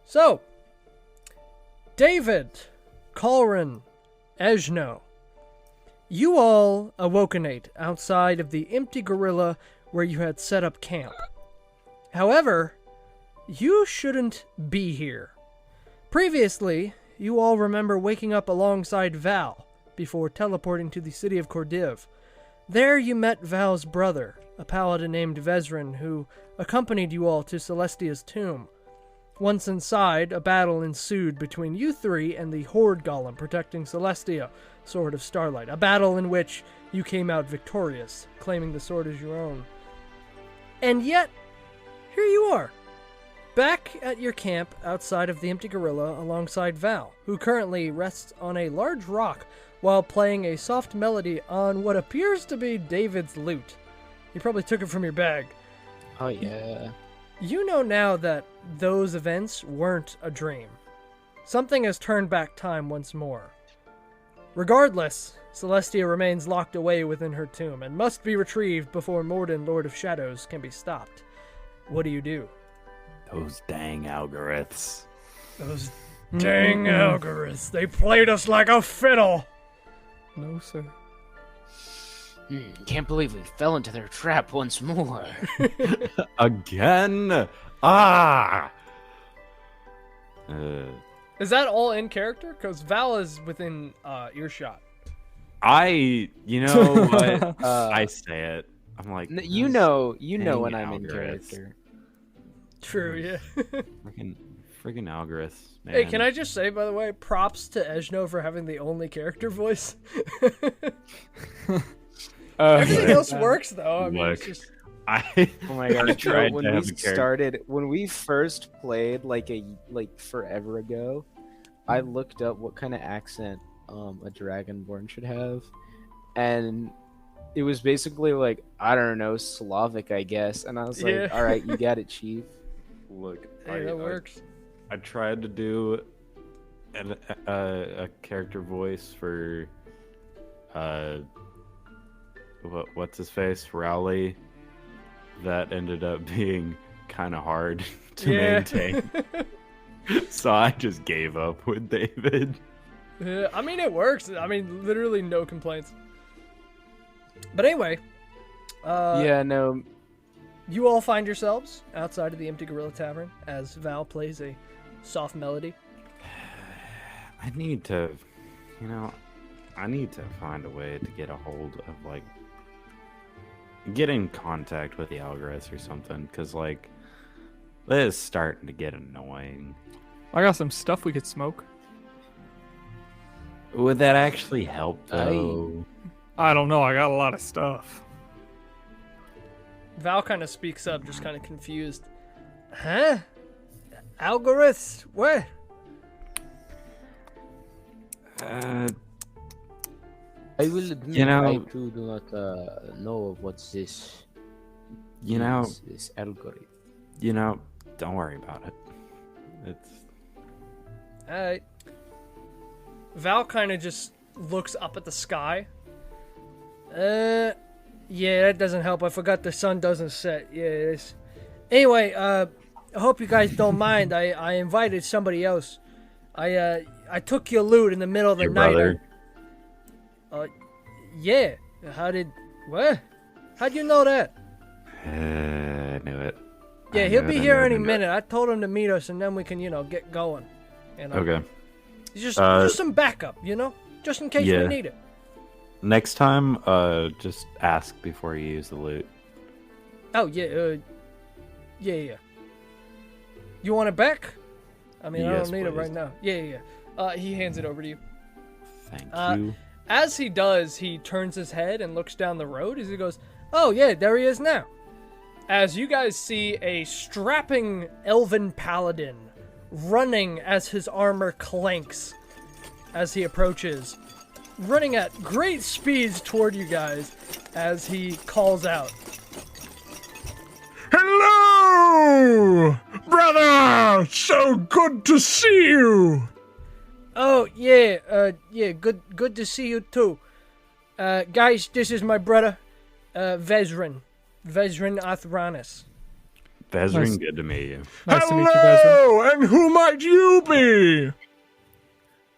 So, David, Caulran, Eshno, you all awokenate outside of the empty gorilla where you had set up camp. However, you shouldn't be here. Previously, you all remember waking up alongside Val before teleporting to the city of Cordiv. There you met Val's brother, a paladin named Vezrin, who accompanied you all to Celestia's tomb. Once inside, a battle ensued between you three and the Horde Golem protecting Celestia, Sword of Starlight, a battle in which you came out victorious, claiming the sword as your own. And yet, here you are, back at your camp outside of the empty gorilla alongside Val, who currently rests on a large rock while playing a soft melody on what appears to be David's lute. He probably took it from your bag. Oh, yeah. You know now that those events weren't a dream. Something has turned back time once more. Regardless, Celestia remains locked away within her tomb and must be retrieved before Mordin, Lord of Shadows, can be stopped. What do you do? Those dang algorithms. Those dang algorithms. They played us like a fiddle. No, sir. Can't believe we fell into their trap once more. Again? Ah! Is that all in character? Because Val is within earshot. You know what? I say it. I'm like, You know when I'm in character. True, yeah. Freaking algorithms, man. Hey, can I just say, by the way, props to Eshno for having the only character voice. Everything else works, though. I mean, Look, it's just... Oh my god! tried when to we have a character. started, when we first played, like forever ago, I looked up what kind of accent a Dragonborn should have, and it was basically like, I don't know, Slavic, I guess. And I was like, Yeah. all right, you got it, Chief. Look, Hey, that works. I tried to do a character voice for what's his face, Rowley. That ended up being kind of hard to maintain. So I just gave up with David. Yeah, I mean, it works. I mean, literally no complaints. But anyway, Yeah, no. you all find yourselves outside of the Empty Gorilla Tavern as Val plays a soft melody. I need to find a way to get a hold of, like, get in contact with the algorithm or something, because, like, this is starting to get annoying. I got some stuff we could smoke. Would that actually help, though? I don't know. I got a lot of stuff. Val kind of speaks up, just kind of confused. Huh? Algorithms? Where? I will admit, I too do not know of what's this. This algorithm. Don't worry about it. It's Alright. Val kind of just looks up at the sky. Yeah, that doesn't help. I forgot the sun doesn't set. Yes. Anyway, I hope you guys don't mind. I invited somebody else. I took your loot in the middle of the your night. brother. Yeah. What? How'd you know that? I knew it. Yeah, I he'll knew be it, I here knew it, any I knew it. minute. I told him to meet us, and then we can, get going. Okay. Just some backup, just in case we Yeah. need it. Next time, just ask before you use the loot. Oh yeah, yeah. You want it back? I mean, I Yes, don't need it please. right now. Yeah. He hands it over to you. Thank you. As he does, he turns his head and looks down the road as he goes, "Oh yeah, there he is now." As you guys see a strapping elven paladin running as his armor clanks as he approaches, running at great speeds toward you guys as he calls out. Hello, brother! So good to see you! Oh, yeah, good to see you too. Guys, this is my brother, Vezrin Athranis. Vezrin, Nice. good to meet you. Nice to meet you guys. Hello, and who might you be?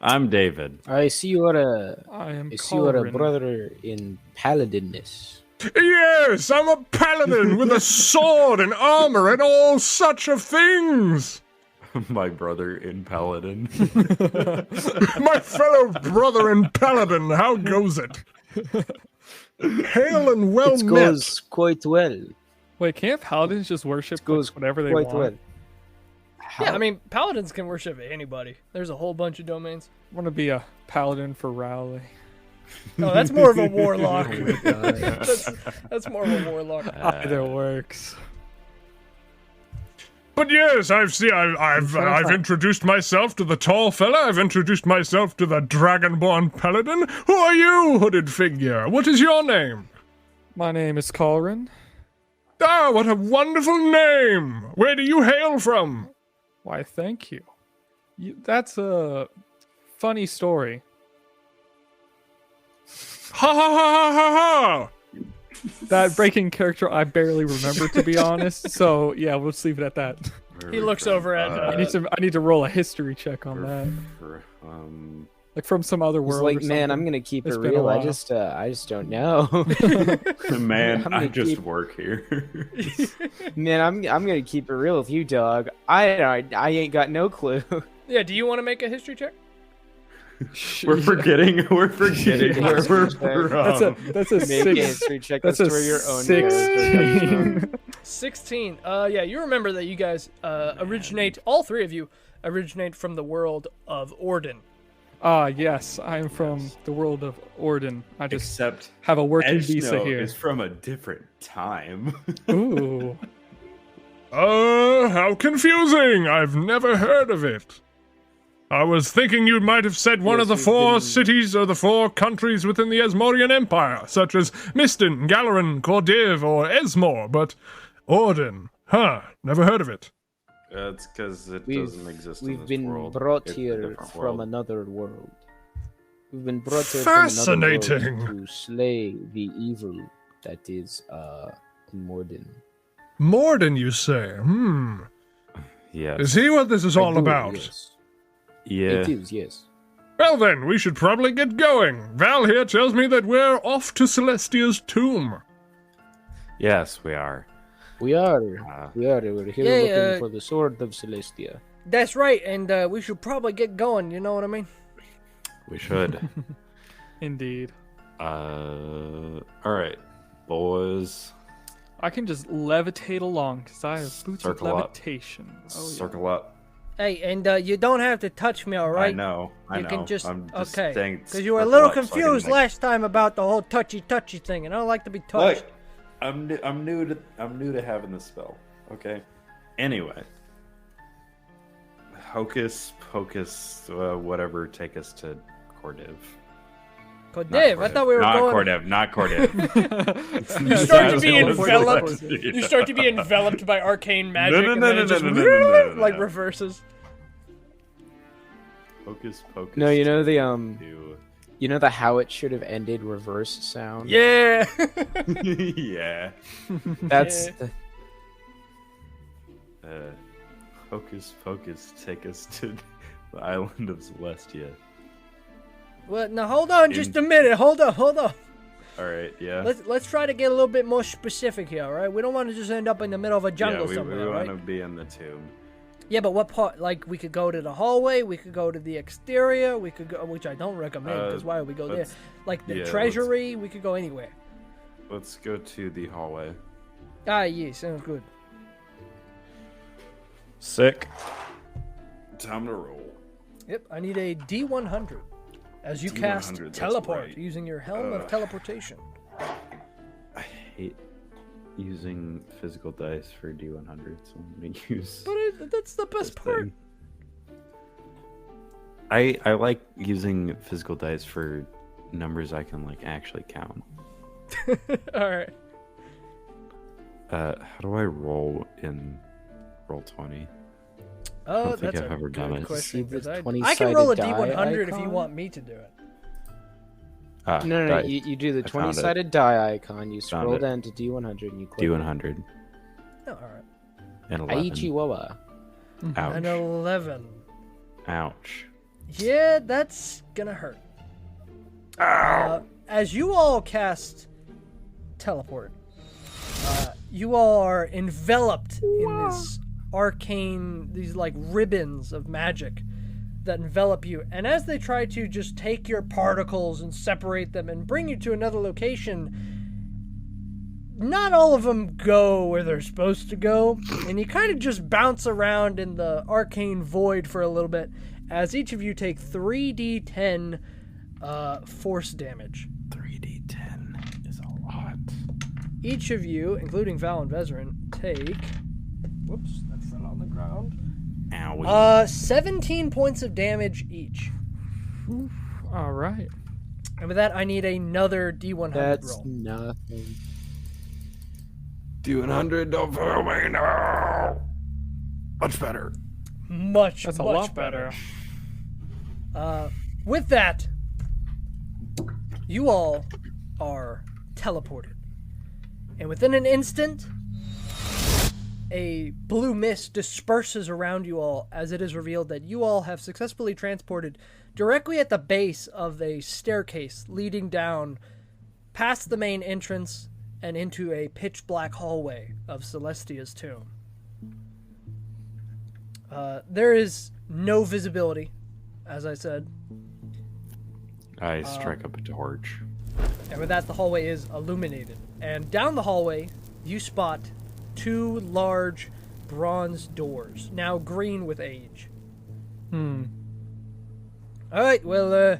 I'm David. I see you are a I am I see you are a Caulran. brother in Paladinness. Yes, I'm a paladin with a sword and armor and all such of things. My brother in Paladin. My fellow brother in paladin, how goes it? Hail and well It met. goes quite well. Wait, can't paladins just worship Goes whatever they quite want? well. Yeah, I mean, paladins can worship anybody. There's a whole bunch of domains. I want to be a paladin for Rowley. No, that's more of a warlock. Oh my God. That's more of a warlock. Either works. But yes, I've introduced myself to the tall fella. I've introduced myself to the Dragonborn paladin. Who are you, hooded figure? What is your name? My name is Caulran. Ah, what a wonderful name! Where do you hail from? Why, thank you. That's a funny story. Ha ha ha ha ha ha! That breaking character I barely remember, to be honest. So yeah, we'll just leave it at that. He looks over at. I need to roll a history check on that, like from some other He's world. like, or man, I'm something." gonna keep It's it been a real. I while. just don't know. Man, I'm I gonna just keep- work here. Man, I'm gonna keep it real with you, dog. I ain't got no clue. Yeah, do you want to make a history check? We're forgetting. We're forgetting where we're from. That's a Make a six. history check. That's That's a where your own character comes from. 16. Yeah, you remember that you guys originate, all three of you originate from the world of Orden. Yes, I'm from the world of Orden. I just Except have a working visa Eshno here. is from a different time. Ooh. How confusing! I've never heard of it. I was thinking you might have said one Yes, of the we've 4 been- cities or the 4 countries within the Asmorian Empire, such as Mistin, Caulran, Cordiv, or Esmor, but Orden. Huh, never heard of it. It's because it We've- doesn't exist in We've this been world. brought It's a here different from world. another world. We've been brought here from another Fascinating. world to slay the evil that is Mordin. Mordin, you say? Yes. Is he what this is all I do, about? Yes. Yeah. It is, yes. Well then, we should probably get going. Val here tells me that we're off to Celestia's tomb. Yes, we are. We are. Uh, We're here Yeah, looking for the sword of Celestia. That's right, and we should probably get going, you know what I mean? We should. Indeed. All right, boys. I can just levitate along because I have boots Circle of up. levitation. Oh, yeah. Circle up. Hey, and you don't have to touch me, all right? I know. You can just, I'm just okay. saying Because you were a circle little up so I can, confused like- last time about the whole touchy thing, and I don't like to be touched. Look, I'm new to having this spell. Okay. Anyway, hocus pocus, whatever. Take us to Cordiv. Cordiv, I thought we were not going. Cordiv, not Cordiv. You start to be That's what it enveloped. was. You start to be enveloped by arcane magic, no, and no, then no, it just no, no, no, no, like no. reverses. Hocus pocus. No, you know the to- you know the how it should have ended reverse sound. Yeah. yeah. That's Yeah. Hocus pocus, take us to the island of Celestia. Well, now hold on, just a minute. Hold on. All right, yeah. Let's try to get a little bit more specific here, all right? We don't want to just end up in the middle of a jungle yeah, we somewhere, want right? to be in the tomb. Yeah, but what part? Like, we could go to the hallway, we could go to the exterior, we could go, which I don't recommend, because why would we go there? let's- Like the yeah, treasury, we could go anywhere. Let's go to the hallway. Ah, yeah, sounds good. Sick. Time to roll. Yep, I need a D100 as you cast D100, that's teleport right. using your helm of teleportation. I hate using physical dice for D100, so I'm gonna use. But that's the best this part. thing. I like using physical dice for numbers I can like actually count. All right. How do I roll in Roll20? Oh, don't think that's I've a ever done good it. question. See the 'cause I 20-sided can roll a die D100 if you icon? want me to do it. no. Dice. You do the I found it. 20-sided die icon. You Found scroll it. down to D100 and you click. D100. Oh, all right. An 11. Aichiwawa. Ouch. An 11. Ouch. Yeah, that's gonna hurt. As you all cast teleport, you all are enveloped in this arcane, these like ribbons of magic that envelop you. And as they try to just take your particles and separate them and bring you to another location, not all of them go where they're supposed to go. And you kind of just bounce around in the arcane void for a little bit as each of you take 3d10 force damage. 3d10 is a lot. Each of you, including Val and Vezerin, take... Whoops, that fell on the ground. Owie. 17 points of damage each. All right. And with that, I need another D100 That's roll. nothing. 200, don't fail me, no! Much better. Much, That's a much lot better. better. With that, you all are teleported. And within an instant, a blue mist disperses around you all as it is revealed that you all have successfully transported directly at the base of a staircase leading down past the main entrance and into a pitch black hallway of Celestia's tomb. There is no visibility, as I said. I strike up a torch. And with that, the hallway is illuminated. And down the hallway, you spot two large bronze doors, now green with age. Alright, well,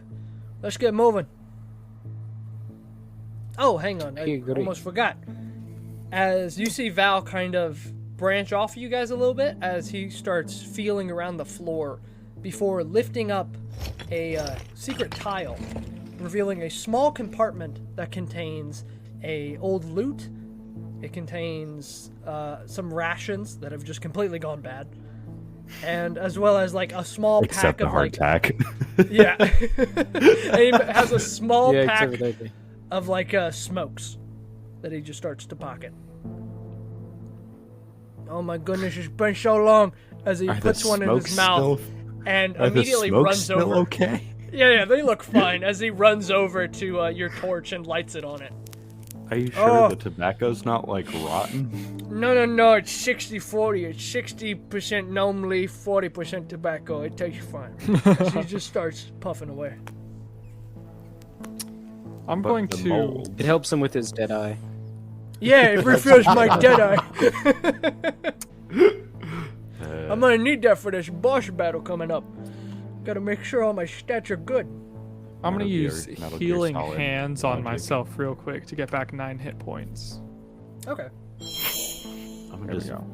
let's get moving. Oh, hang on, I agree. almost forgot. As you see Val kind of branch off you guys a little bit as he starts feeling around the floor before lifting up a secret tile, revealing a small compartment that contains a old loot. It contains some rations that have just completely gone bad, and as well as like a small Except pack of like hardtack. yeah, and he has a small Yeah, pack except for that. of like smokes that he just starts to pocket. Oh my goodness, it's been so long. As he puts one in his mouth and immediately runs over. Okay. Yeah, they look fine as he runs over to your torch and lights it on it. Are you sure the tobacco's not like rotten? No, it's 60-40. It's 60% gnome leaf, 40% tobacco. It tastes fine. He just starts puffing away. I'm But going the to. mold. It helps him with his dead eye. Yeah, it refills my dead eye. I'm gonna need that for this boss battle coming up. Gotta make sure all my stats are good. I'm gonna Metal Gear- use Metal Gear healing Solid hands on logic. myself real quick to get back 9 hit points. Okay. I'm There we just go.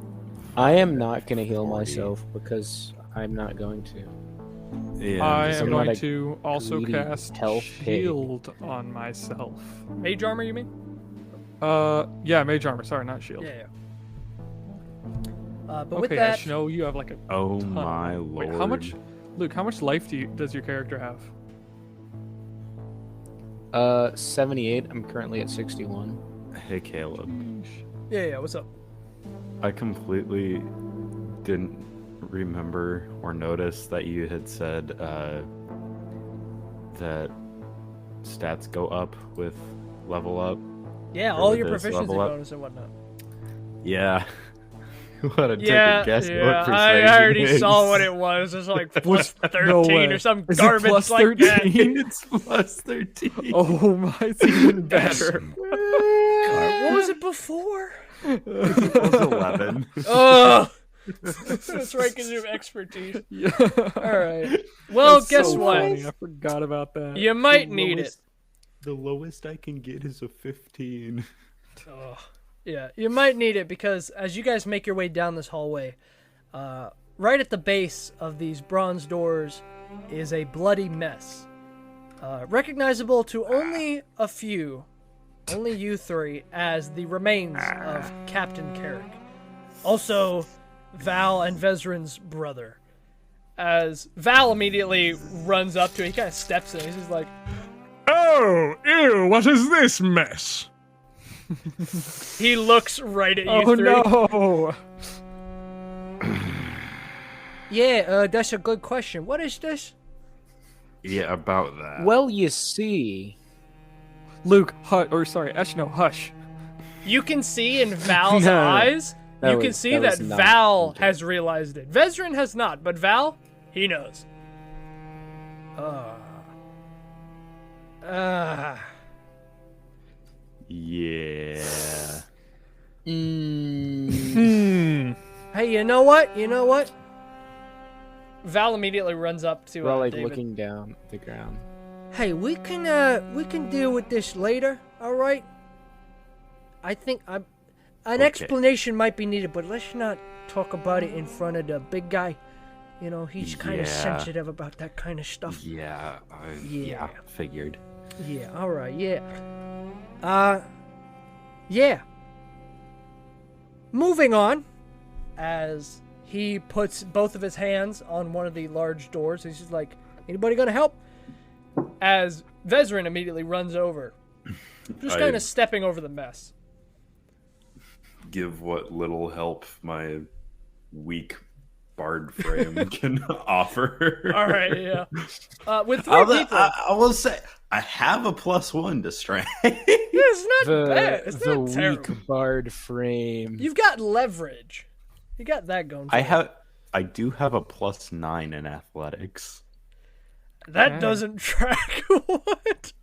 I am not going to heal myself because I'm not going to. yeah. I I'm am I'm going not a to also greedy cast health pig. shield on myself. Mage armor, you mean? Yeah, mage armor. Sorry, not shield. Yeah. But with Okay, that, Eshno, you have like a Oh ton. my Wait, lord. how much? Luke, how much life does your character have? 78. I'm currently at 61. Hey Caleb. yeah, what's up? I completely didn't remember or notice that you had said that stats go up with level up. Yeah, Or all with your this proficiency level up. bonus and whatnot. Yeah. What a Yeah, guess what I persuasion already is. saw what it was. It's like plus 13 No way. or some Is it garbage plus like 13? It's plus 13. Oh my, it's even better. that. What was it before? It was 11. Oh, that's right, because you have expertise. Yeah. All right. Well, That's guess so what? funny. I forgot about that. You might need it. The lowest I can get is a 15. Oh, yeah, you might need it because as you guys make your way down this hallway, right at the base of these bronze doors is a bloody mess. Recognizable to only a few, only you three, as the remains of Captain Carrick. Also, Val and Vezrin's brother. As Val immediately runs up to it, he kind of steps in. He's just like, Oh, ew, what is this mess? he looks right at you Oh three. no! Yeah, that's a good question. What is this? Yeah, about that. Well, you see. Luke, Eshno, hush. You can see in Val's No. eyes, That you can was- see that that was not Val intent. has realized it. Vezrin has not, but Val, he knows. Yeah. Hey, you know what? You know what? Val immediately runs up to We're all like David. looking down at the ground. Hey, we can deal with this later, all right? I think an explanation might be needed, but let's not talk about it in front of the big guy. You know, he's kind of Yeah. sensitive about that kind of stuff. Yeah. Yeah. Figured. Yeah, all right, yeah. Yeah. Moving on, as he puts both of his hands on one of the large doors, he's just like, anybody gonna help? As Vezrin immediately runs over, just kind of stepping over the mess. Give what little help my weak bard frame can offer. All right, yeah. With three people, I will say I have a +1 to strength. it's not bad. It's The not terrible. weak bard frame. You've got leverage. You got that going. For you. I do have a +9 in athletics. That doesn't track. What?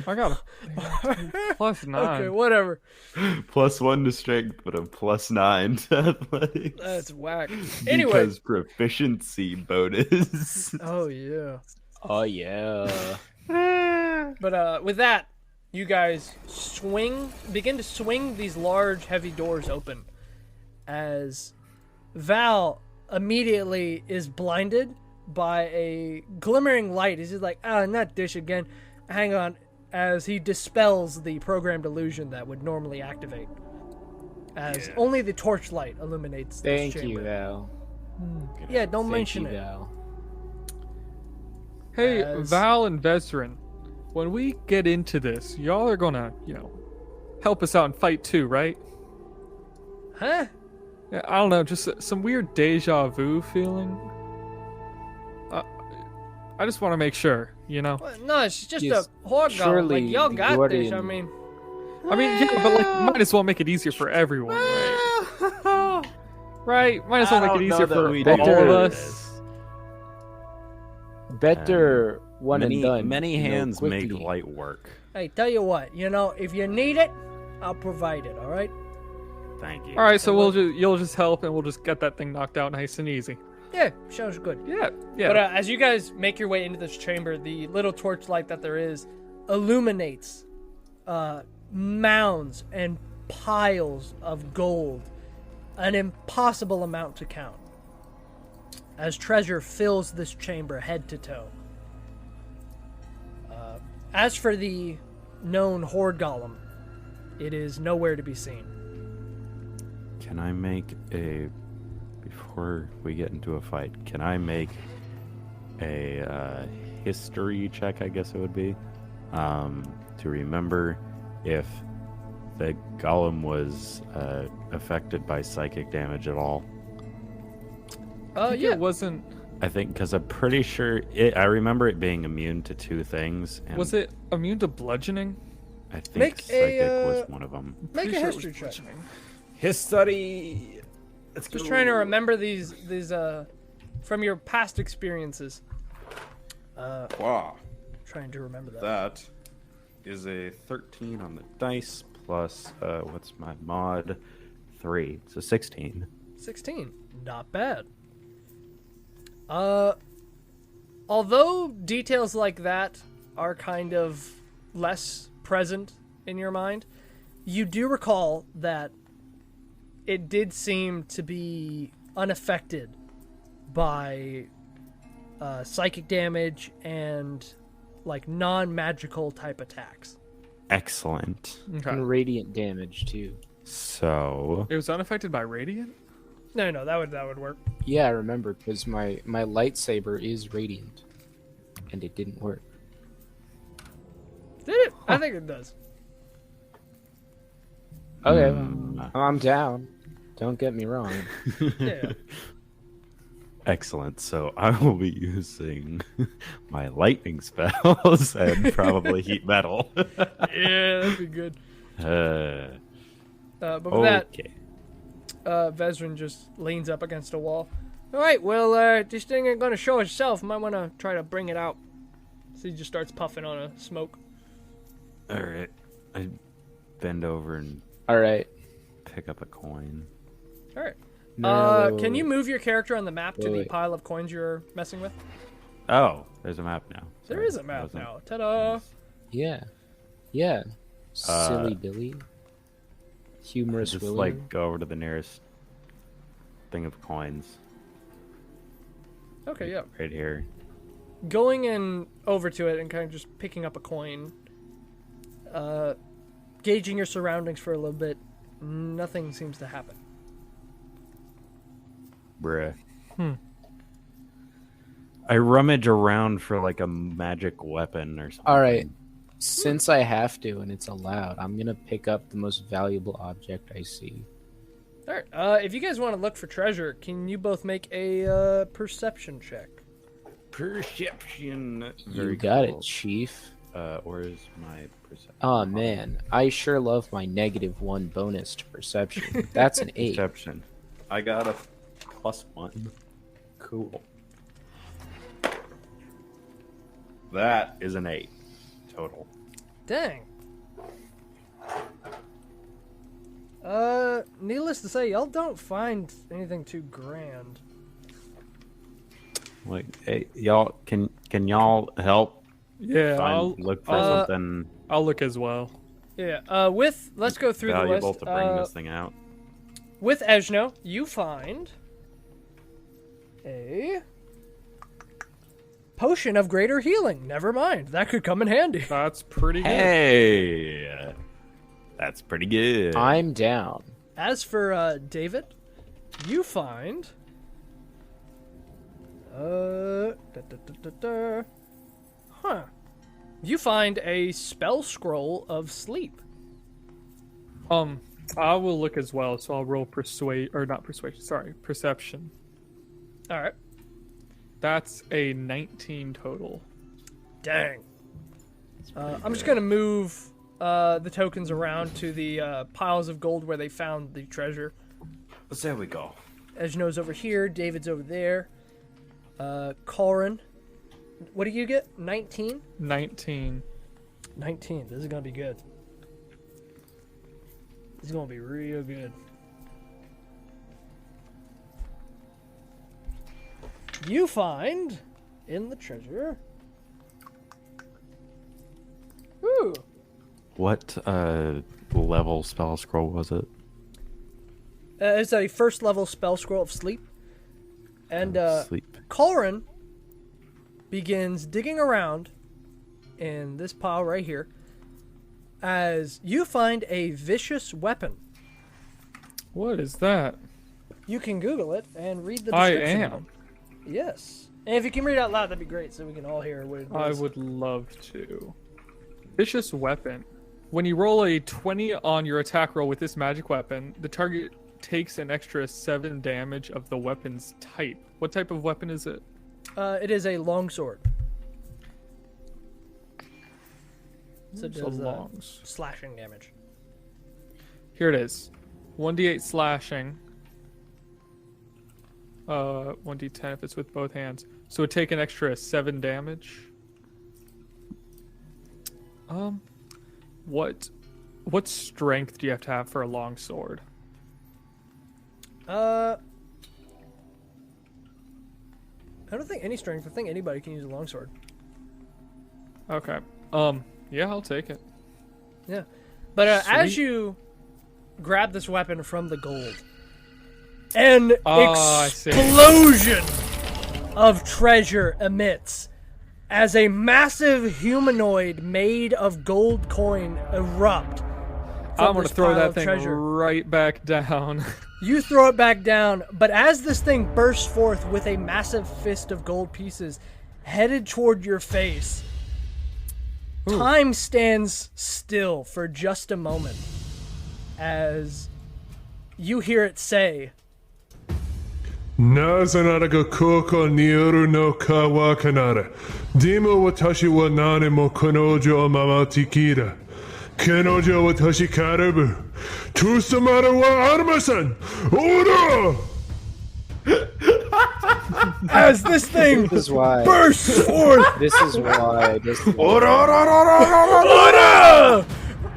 I got a +9. Okay, whatever. +1 to strength, but a +9 to athletics. That's whack. Anyway. Because proficiency bonus. Oh yeah. Oh yeah. But with that, you guys begin to swing these large, heavy doors open, as Val immediately is blinded by a glimmering light. He's just like, not this again. Hang on, as he dispels the programmed illusion that would normally activate, as only the torchlight illuminates this Thank chamber. you, Val. Yeah, don't Thank mention you, it. Val. Hey, As- Val and Vezrin, when we get into this, y'all are gonna, help us out and fight too, right? Huh? Yeah, I don't know, just some weird deja vu feeling. I just want to make sure, Well, no, it's just Yes, a horde golem. surely Like, y'all the got this. Guardian- I mean, yeah, but might as well make it easier for everyone, right? Right? Might as well make it easier for all of us. Better one and done. Many hands make quickly. light work. hey, tell you what, if you need it, I'll provide it. All right? Thank you. All right, so you'll just help, and we'll just get that thing knocked out nice and easy. Yeah, sounds good. Yeah. But as you guys make your way into this chamber, the little torchlight that there is illuminates mounds and piles of gold, an impossible amount to count, as treasure fills this chamber head to toe. As for the known horde golem, it is nowhere to be seen. Can I make before we get into a fight, can I make a history check, I guess it would be, to remember if the golem was affected by psychic damage at all? I think Yeah. it wasn't. I think, because I'm pretty sure I remember it being immune to 2 things. And Was it immune to bludgeoning? I think Make a, psychic was one of them. Make Pretty a sure it history was check. bludgeoning. History. Just trying to remember these from your past experiences. Wow. Trying to remember that. That is a 13 on the dice plus what's my mod? 3. So 16. 16. Not bad. Although details like that are kind of less present in your mind, you do recall that it did seem to be unaffected by psychic damage and like non-magical type attacks. Excellent. Okay. And radiant damage too. So It was unaffected by radiant? No, that would work. Yeah, I remember because my lightsaber is radiant, and it didn't work. Did it? I think it does. Okay, Hmm. I'm down. Don't get me wrong. Yeah. Excellent. So I will be using my lightning spells and probably heat metal. Yeah, that'd be good. But with Okay. that, Vezrin just leans up against a wall. All right, well, this thing ain't gonna show itself. Might want to try to bring it out. So he just starts puffing on a smoke. All right. I bend over and All right. pick up a coin. All right. No, Can you move your character on the map to the Wait. pile of coins you're messing with? Oh, there's a map now. There Sorry, is a map wasn't- now. Ta-da! Yeah. Yeah. Silly Billy. Humorous Just Willie. like go over to the nearest thing of coins Okay, yeah. right here. Going in over to it and kind of just picking up a coin. Gauging your surroundings for a little bit. Nothing seems to happen. Bruh. I rummage around for like a magic weapon or something. All right. Since I have to and it's allowed, I'm gonna pick up the most valuable object I see. All right. If you guys want to look for treasure, can you both make a perception check? Perception. You got it, Chief. Where's my perception? Oh man, I sure love my -1 bonus to perception. That's an 8. Perception. I got a +1. Cool. That is an 8 total. Dang. Needless to say, y'all don't find anything too grand. Like, hey, y'all, can y'all help Yeah, look for something I'll look as well. Yeah. Let's go through the valuable list. to bring this thing out? With Eshno, you find a potion of greater healing. Never mind, that could come in handy. That's pretty good. Hey, that's pretty good. I'm down. As for David, you find you find a spell scroll of sleep. I will look as well, so I'll roll perception. All right. That's a 19 total. Dang. I'm just gonna move the tokens around to the piles of gold where they found the treasure. There we go. Eshno's over here. David's over there. Caulran. What do you get? 19? 19. 19. This is gonna be good. This is gonna be real good. You find in the treasure. Ooh. What level spell scroll was it? It's a first level spell scroll of sleep. And Sleep. Caulran begins digging around in this pile right here as you find a vicious weapon. What is that? You can Google it and read the I description. am. Yes. And if you can read it out loud, that'd be great so we can all hear what it is. I would love to. Vicious weapon. When you roll a 20 on your attack roll with this magic weapon, the target takes an extra 7 damage of the weapon's type. What type of weapon is it? It is a longsword. So it It's a does longs. slashing damage. Here it is. 1d8 slashing. 1d10 if it's with both hands. So it take an extra 7 damage. What strength do you have to have for a long sword? I don't think any strength. I think anybody can use a longsword. Okay. Yeah, I'll take it. Yeah. But as Sweet. you grab this weapon from the gold, an I see. explosion of treasure emits as a massive humanoid made of gold coin erupt. I'm gonna this throw pile that of thing treasure. right back down. You throw it back down, but as this thing bursts forth with a massive fist of gold pieces headed toward your face, time stands still for just a moment as you hear it say, Nazanara ga koko nioru no ka wa kanara. Demo watashi wa nane mo konojo o mamatikira. Kenojo watashi karabu. Tusamara wa armasan. Ora! As this thing This is why. bursts forth, This is why.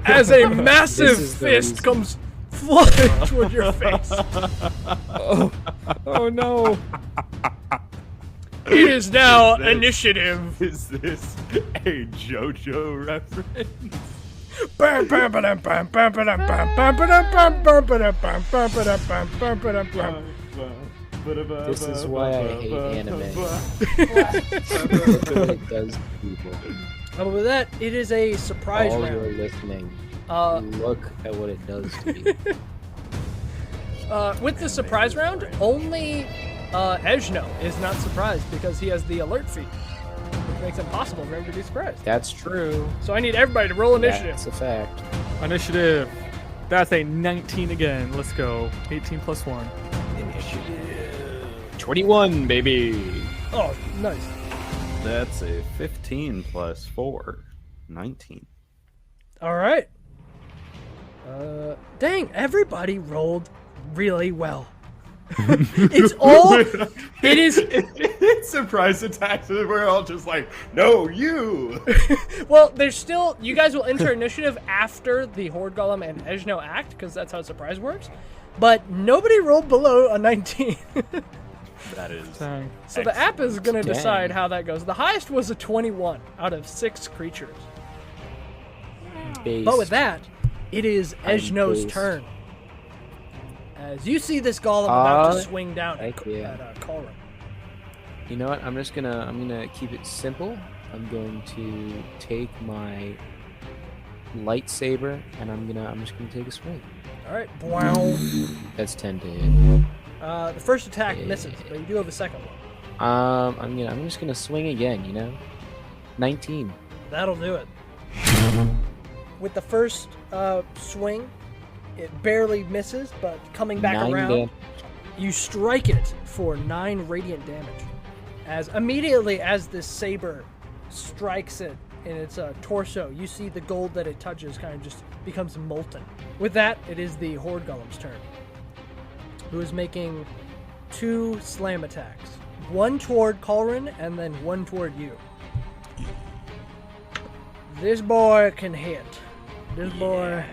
as a massive is the fist reason. comes flying toward your face. Oh no! It is now initiative. Is this a JoJo reference? Bam, bam, ba-dum, bam, bam, ba-dum, bam, bam, ba-dum, bam, bam, ba-dum, bam, bam, ba-dum, bam, bam, ba-dum, bam. This is why I hate anime. Look what it does to people. With that, it is a surprise All who are round. listening, Uh, look at what it does to people. With the surprise round, only Eshno is not surprised because he has the alert feat, which makes it impossible for him to be surprised. That's true. So I need everybody to roll initiative. That's a fact. Initiative. That's a 19 again. Let's go. 18 plus 1. 21, baby. Oh, nice. That's a 15 plus 4. 19. All right. Dang, everybody rolled really well. It's all. It is. It's surprise attacks, and we're all just like, no, you! Well, there's still. You guys will enter initiative after the Horde Golem and Eshno act, because that's how surprise works. But nobody rolled below a 19. That is. Dang. So the app is going to Dang. decide how that goes. The highest was a 21 out of 6 creatures. Based. But with that, it is I'm Eshno's based. turn. As you see this golem about to Uh, swing down at, heck yeah. Caulran. You know what? I'm gonna keep it simple. I'm going to take my lightsaber and I'm just gonna take a swing. All right. Wow. That's 10 to hit. The first attack misses, but you do have a second one. I'm just gonna swing again. 19. That'll do it. With the first swing, it barely misses, but coming back 9 around, damage. you strike it for 9 radiant damage. As immediately as this saber strikes it in its torso, you see the gold that it touches kind of just becomes molten. With that, it is the Horde Golem's turn, who is making 2 slam attacks. One toward Caulran and then one toward you. This boy can hit. This boy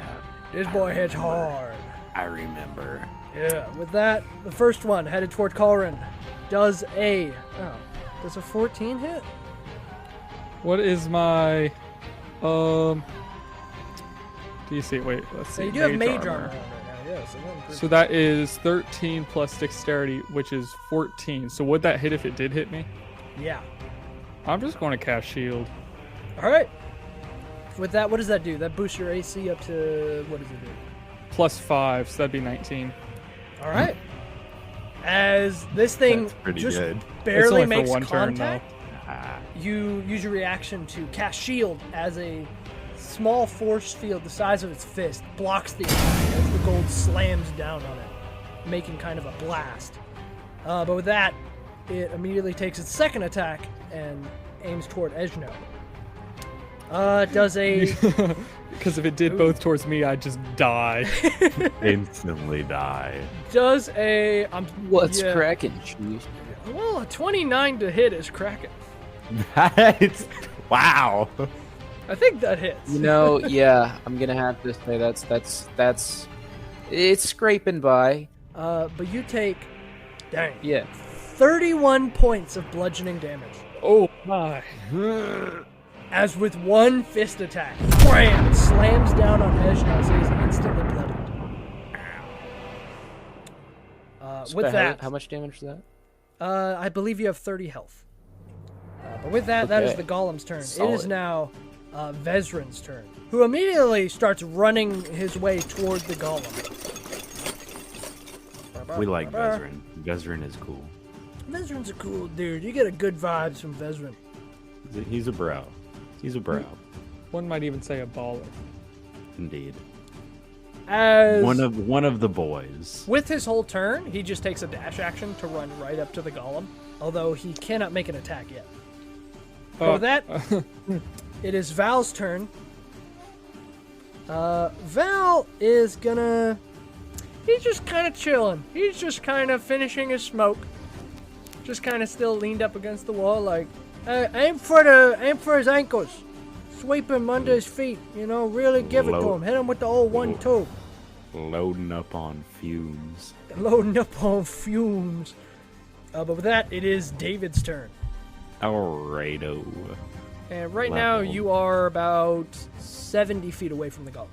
hits hard. I remember. Yeah, with that, the first one headed toward Caulran does a 14 hit? What is my DC? Wait, let's see. So you do have mage armor on right now, yeah, so that improves. So that is 13 plus dexterity, which is 14. So would that hit if it did hit me? Yeah. I'm just going to cast shield. All right. With that, what does that do? That boosts your AC up to, what does it do? Plus 5, so that'd be 19. All right. As this thing That's pretty just good. It's barely only for makes one turn, though. contact, you use your reaction to cast shield as a small force field the size of its fist blocks the attack as the gold slams down on it, making kind of a blast. But with that, it immediately takes its second attack and aims toward Eshno. Does a Because if it did both towards me, I'd just die. Instantly die. does a What's yeah. cracking, Chief? Well, a 29 to hit is cracking. That's wow. I think that hits. Yeah, I'm gonna have to say that's it's scraping by. But you take, dang, Yeah. 31 points of bludgeoning damage. Oh my. As with one fist attack, wham, it slams down on Eshno as he is instantly bloodied. With that, How much damage is that? I believe you have 30 health. But with that, that is Okay. the Golem's turn. It is Solid. now Vezrin's turn, who immediately starts running his way toward the Golem. We like Vezrin. Vezrin is cool. Vezrin's a cool dude. You get a good vibes from Vezrin. He's a bro. He's a bro. One might even say a baller. Indeed. as one of the boys. with his whole turn, he just takes a dash action to run right up to the golem, although he cannot make an attack yet. For that, it is Val's turn. Val is gonna... He's just kind of chilling. He's just kind of finishing his smoke. Just kind of still leaned up against the wall, like, aim for his ankles. Sweep him under his feet. You know, really give it to him. Hit him with the old 1-2. Loading up on fumes. Loading up on fumes. But with that, it is David's turn. Alrighto. And right now, Level. you are about 70 feet away from the golem.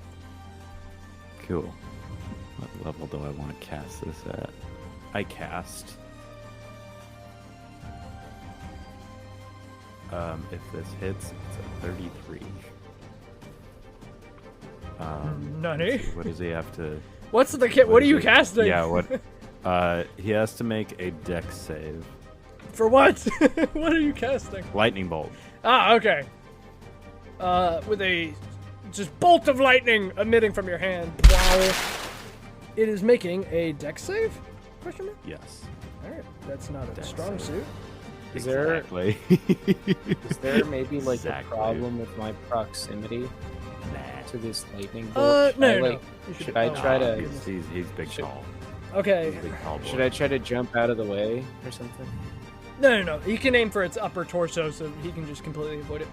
Cool. What level do I want to cast this at? I cast. If this hits, it's a 33. Nutty. What does he have to? What's the kit? What are you casting? Yeah, what? He has to make a dex save. For what? What are you casting? Lightning bolt. Ah, okay. With a just bolt of lightning emitting from your hand. Wow. It is making a dex save? Question mark? Yes. Alright, that's not a Dex strong save. suit. Is there Exactly. is there maybe like Exactly. a problem with my proximity Nah. to this lightning bolt? Should No, I, no, like, You should I try to He's big tall. Okay. He's a big tall boy. should I try to jump out of the way or something? No. He can aim for its upper torso, so he can just completely avoid it.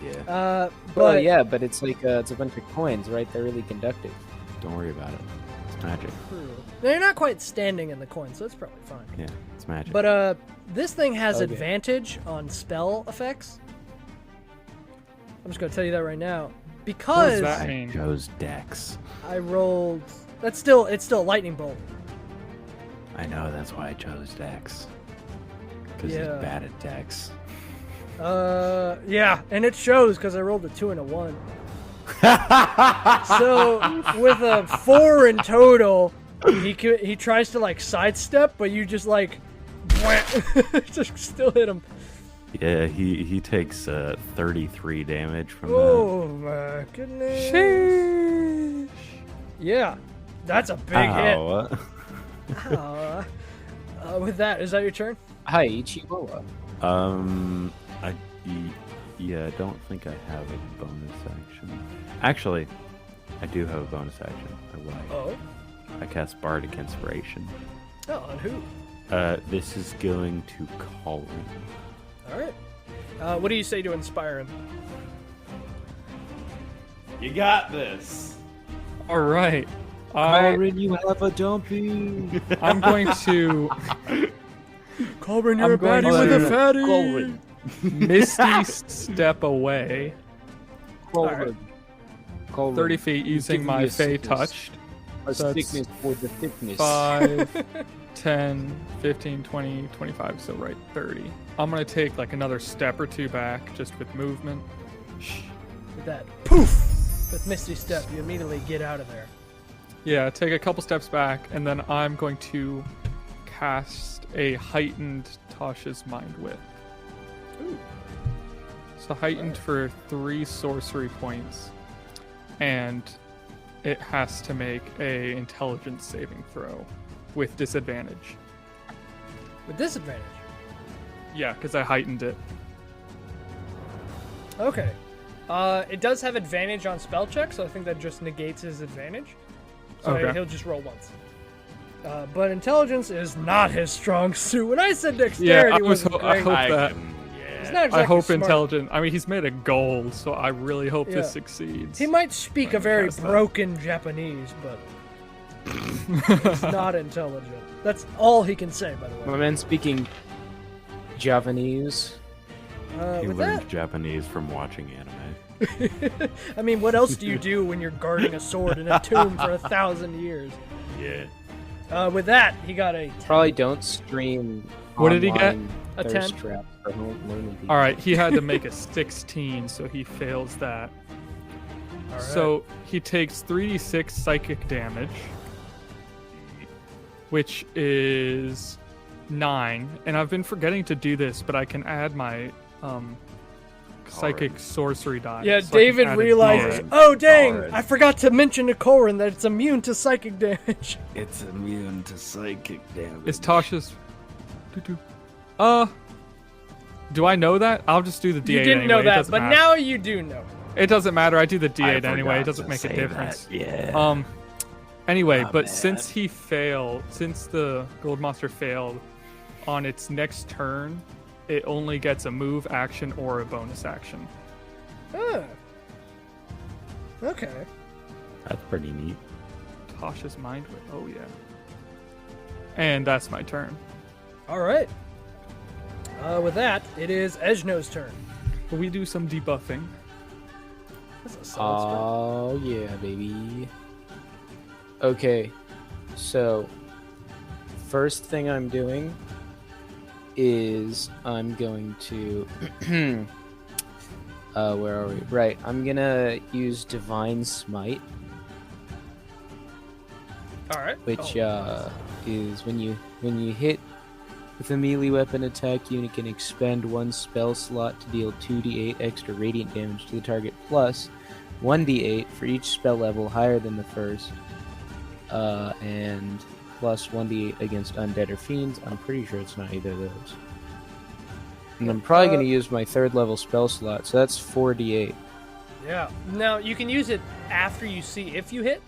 Yeah. But Well, yeah, but it's like it's a bunch of coins, right? They're really conductive. Don't worry about it. It's magic. No, you're not quite standing in the coin, so that's probably fine. Yeah, it's magic. But this thing has Okay. advantage on spell effects. I'm just gonna tell you that right now What because does that I mean? chose dex. I rolled. It's still a lightning bolt. I know, that's why I chose dex. Because Yeah. he's bad at dex. Yeah, and it shows because I rolled a 2 and a 1. So with a 4 in total, he tries to like sidestep, but you just like just still hit him. Yeah, he takes 33 damage from Oh my goodness! Sheesh. Yeah, that's a big that. hit. Ow. With that, is that your turn? Hi, Chihuahua. I don't think I have a bonus action. Actually, I do have a bonus action. I lied. Oh, I cast Bardic Inspiration. on who? This is going to Caulran. All right. What do you say to inspire him? You got this. All right. Caulran, you have a dumpy. I'm going to Caulran, you're a baddie with a fatty. Caulran. Misty Step away Caulran. Caulran. 30 feet using Give my me a Fey sickness. Touch. A So that's thickness for the thickness. 5, 10, 15, 20, 25, so right, 30. I'm going to take like another step or two back just with movement. With that poof with Misty Step, you immediately get out of there. Yeah, take a couple steps back, and then I'm going to cast a heightened Tasha's Mind Whip. Ooh. So heightened for 3 sorcery points, and it has to make a intelligence saving throw with disadvantage. With disadvantage. Yeah, because I heightened it. Okay. It does have advantage on spell checks, so I think that just negates his advantage. So Okay. he'll just roll once. But intelligence is not his strong suit. When I said Yeah, dexterity I was. wasn't I great, hope that. it's not exactly I hope smart. intelligent. I mean, he's made a goal, so I really hope Yeah. this succeeds. He might speak a very cast that. broken Japanese, but he's not intelligent. That's all he can say, by the My way. man speaking Javanese. He With learned that, Japanese from watching anime. I mean, what else do you do when you're guarding a sword in a tomb for 1,000 years? Yeah. With that, he got a 10. Probably don't stream. What did he get? online A thirst 10. traps for lonely people. All right, he had to make a 16, so he fails that. All right. So he takes 3d6 psychic damage, which is 9. And I've been forgetting to do this, but I can add my, because psychic sorcery die. Yeah, so I can David add it realizes, to it. oh dang, Caulran. I forgot to mention to Caulran that it's immune to psychic damage. It's immune to psychic damage. It's Tasha's. Do I know that? I'll just do the D8 You didn't anyway. know It that, doesn't but matter. now you do know. It doesn't matter. I do the I D8 anyway. It forgot doesn't to make a say difference. that, Yeah. Anyway, My but bad. since he failed, since the gold monster failed, on its next turn, it only gets a move action or a bonus action. Oh. Okay. That's pretty neat. Tasha's mind. Oh yeah. And that's my turn. All right. With that, it is Eshno's turn. But we do some debuffing. That's a solid Oh yeah, baby. Okay, so first thing I'm doing is I'm going to where are we? Right, I'm gonna use Divine Smite, All right. which is when you hit with a melee weapon attack, unit can expend one spell slot to deal 2d8 extra radiant damage to the target, plus 1d8 for each spell level higher than the first, and plus 1d8 against undead or fiends. I'm pretty sure it's not either of those. And I'm probably going to use my third level spell slot, so that's 4d8. Yeah. Now you can use it after you see if you hit.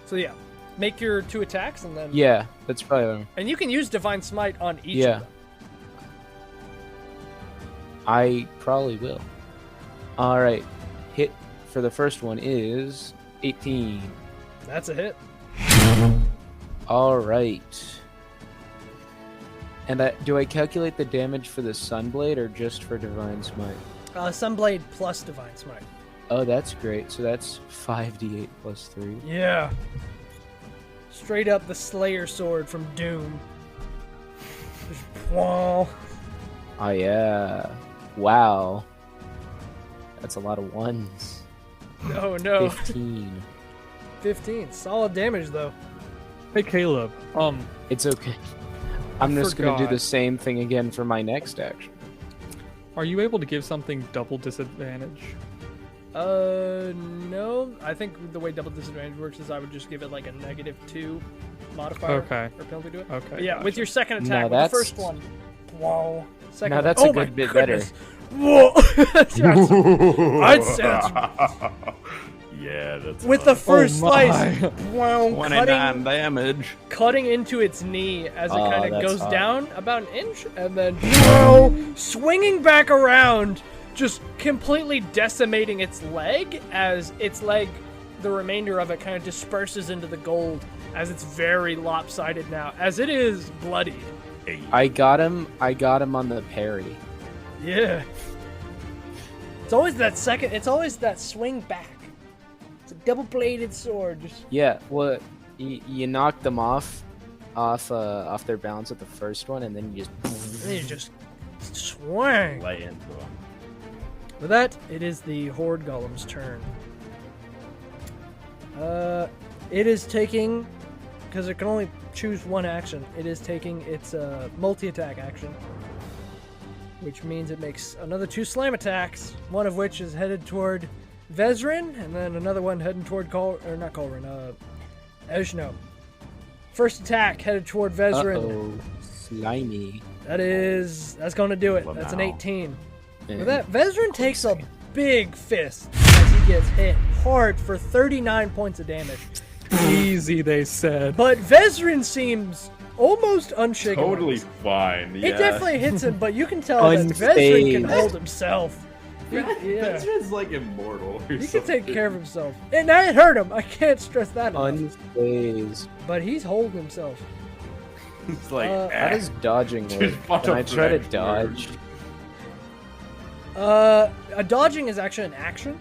So yeah, make your 2 attacks and then. Yeah, that's probably. And you can use Divine Smite on each Yeah. of them. I probably will. Alright, hit for the first one is 18. That's a hit. Alright. And do I calculate the damage for the Sunblade or just for Divine Smite? Sunblade plus Divine Smite. Oh, that's great. So that's 5d8 plus 3. Yeah. Straight up the Slayer sword from Doom. Just, whoa. Oh, yeah. Wow. That's a lot of ones. Oh no. 15. 15. Solid damage though. Hey Caleb. It's okay. I'm just going to do forgot. the same thing again for my next action. Are you able to give something double disadvantage? No. I think the way double disadvantage works is I would just give it like a -2 modifier Okay. or penalty to it. Okay. But yeah, with gotcha. your second attack, Now with the that's- first one. Wow. Second Now one. that's a Oh my good bit goodness. Whoa. I'd say that's Yeah, that's with the first Oh my. slice. Wow. 29 damage. Cutting into its knee as it Oh, kind of that's goes hot. down about an inch, and then whoa, swinging back around, just completely decimating its leg as its leg, the remainder of it kind of disperses into the gold as it's very lopsided now, as it is bloodied. I got him on the parry. Yeah. It's always that swing back. It's a double-bladed sword. Just Yeah, well, you knock them off their balance at the first one, and then you just swing. Lay into him. With that, it is the Horde Golem's turn. It is taking, because it can only choose one action, it is taking its multi-attack action, which means it makes another 2 slam attacks, one of which is headed toward Vezrin, and then another one heading toward Eshno. First attack headed toward Vezrin. Uh-oh, slimy. That's going to do it. Well, That's an now. 18. Yeah. With that, Vezrin takes a big fist as he gets hit hard for 39 points of damage. Easy, they said. But Vezrin seems almost unshaken. Totally fine. Yeah. It definitely hits him, but you can tell that Vezrin can Unfazed. hold himself. Yeah. Vezrin's like immortal. Or He can take care of himself. And it hurt him. I can't stress that enough. Unfazed. But he's holding himself. It's like, How does dodging work? Just Can I try to flex, dodge? A dodging is actually an action,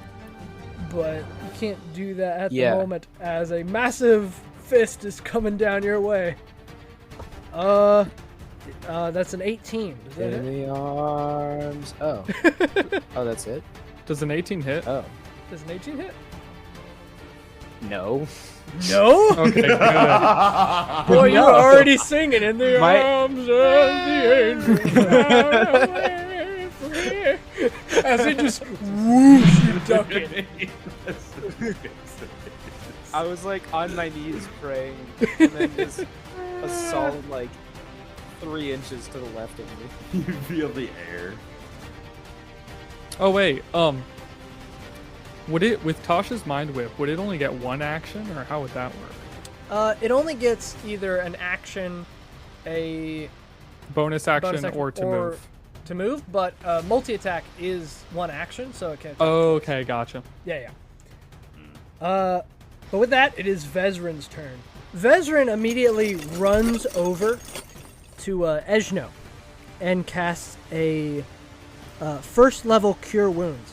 but you can't do that at Yeah. the moment as a massive fist is coming down your way. That's an 18. Is that In it? the arms. Oh. Oh, that's it? Does an 18 hit? Oh. Does an 18 hit? No. No? Okay, good. Boy, you're already singing in the My- arms of the angel. As it just whoosh, you duck it. I was like on my knees praying, and then just a solid like 3 inches to the left of me. You feel the air. Oh wait, would it with Tasha's Mind Whip? Would it only get 1 action, or how would that work? It only gets either an action, a Bonus action, bonus action or to move. To move, but multi-attack is 1 action, so it can't. Okay, gotcha. Yeah. But with that, it is Vezrin's turn. Vezrin immediately runs over to Eshno and casts a first level Cure Wounds,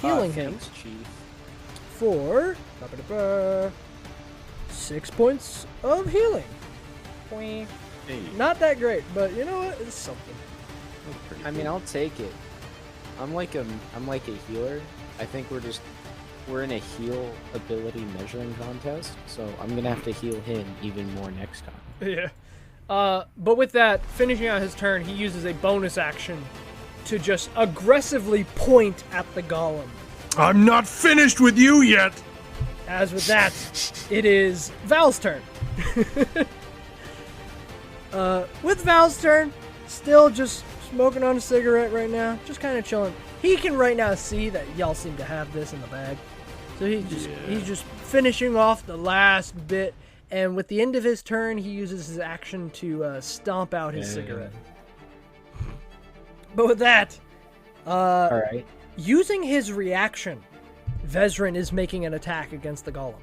healing him Thanks, Chief. for 6 points of healing. Hey, Not that great, but you know what? It's something. that's pretty I mean, cool. I'll take it. I'm like a healer. I think we're in a heal ability measuring contest, so I'm gonna have to heal him even more next time. Yeah. But with that, finishing out his turn, he uses a bonus action to just aggressively point at the golem. I'm not finished with you yet. As with that, it is Val's turn. With Val's turn, still just smoking on a cigarette right now, just kind of chilling. He can right now see that y'all seem to have this in the bag, so he's just finishing off the last bit. And with the end of his turn, he uses his action to stomp out his cigarette. But with that, All right. using his reaction, Vezrin is making an attack against the golem.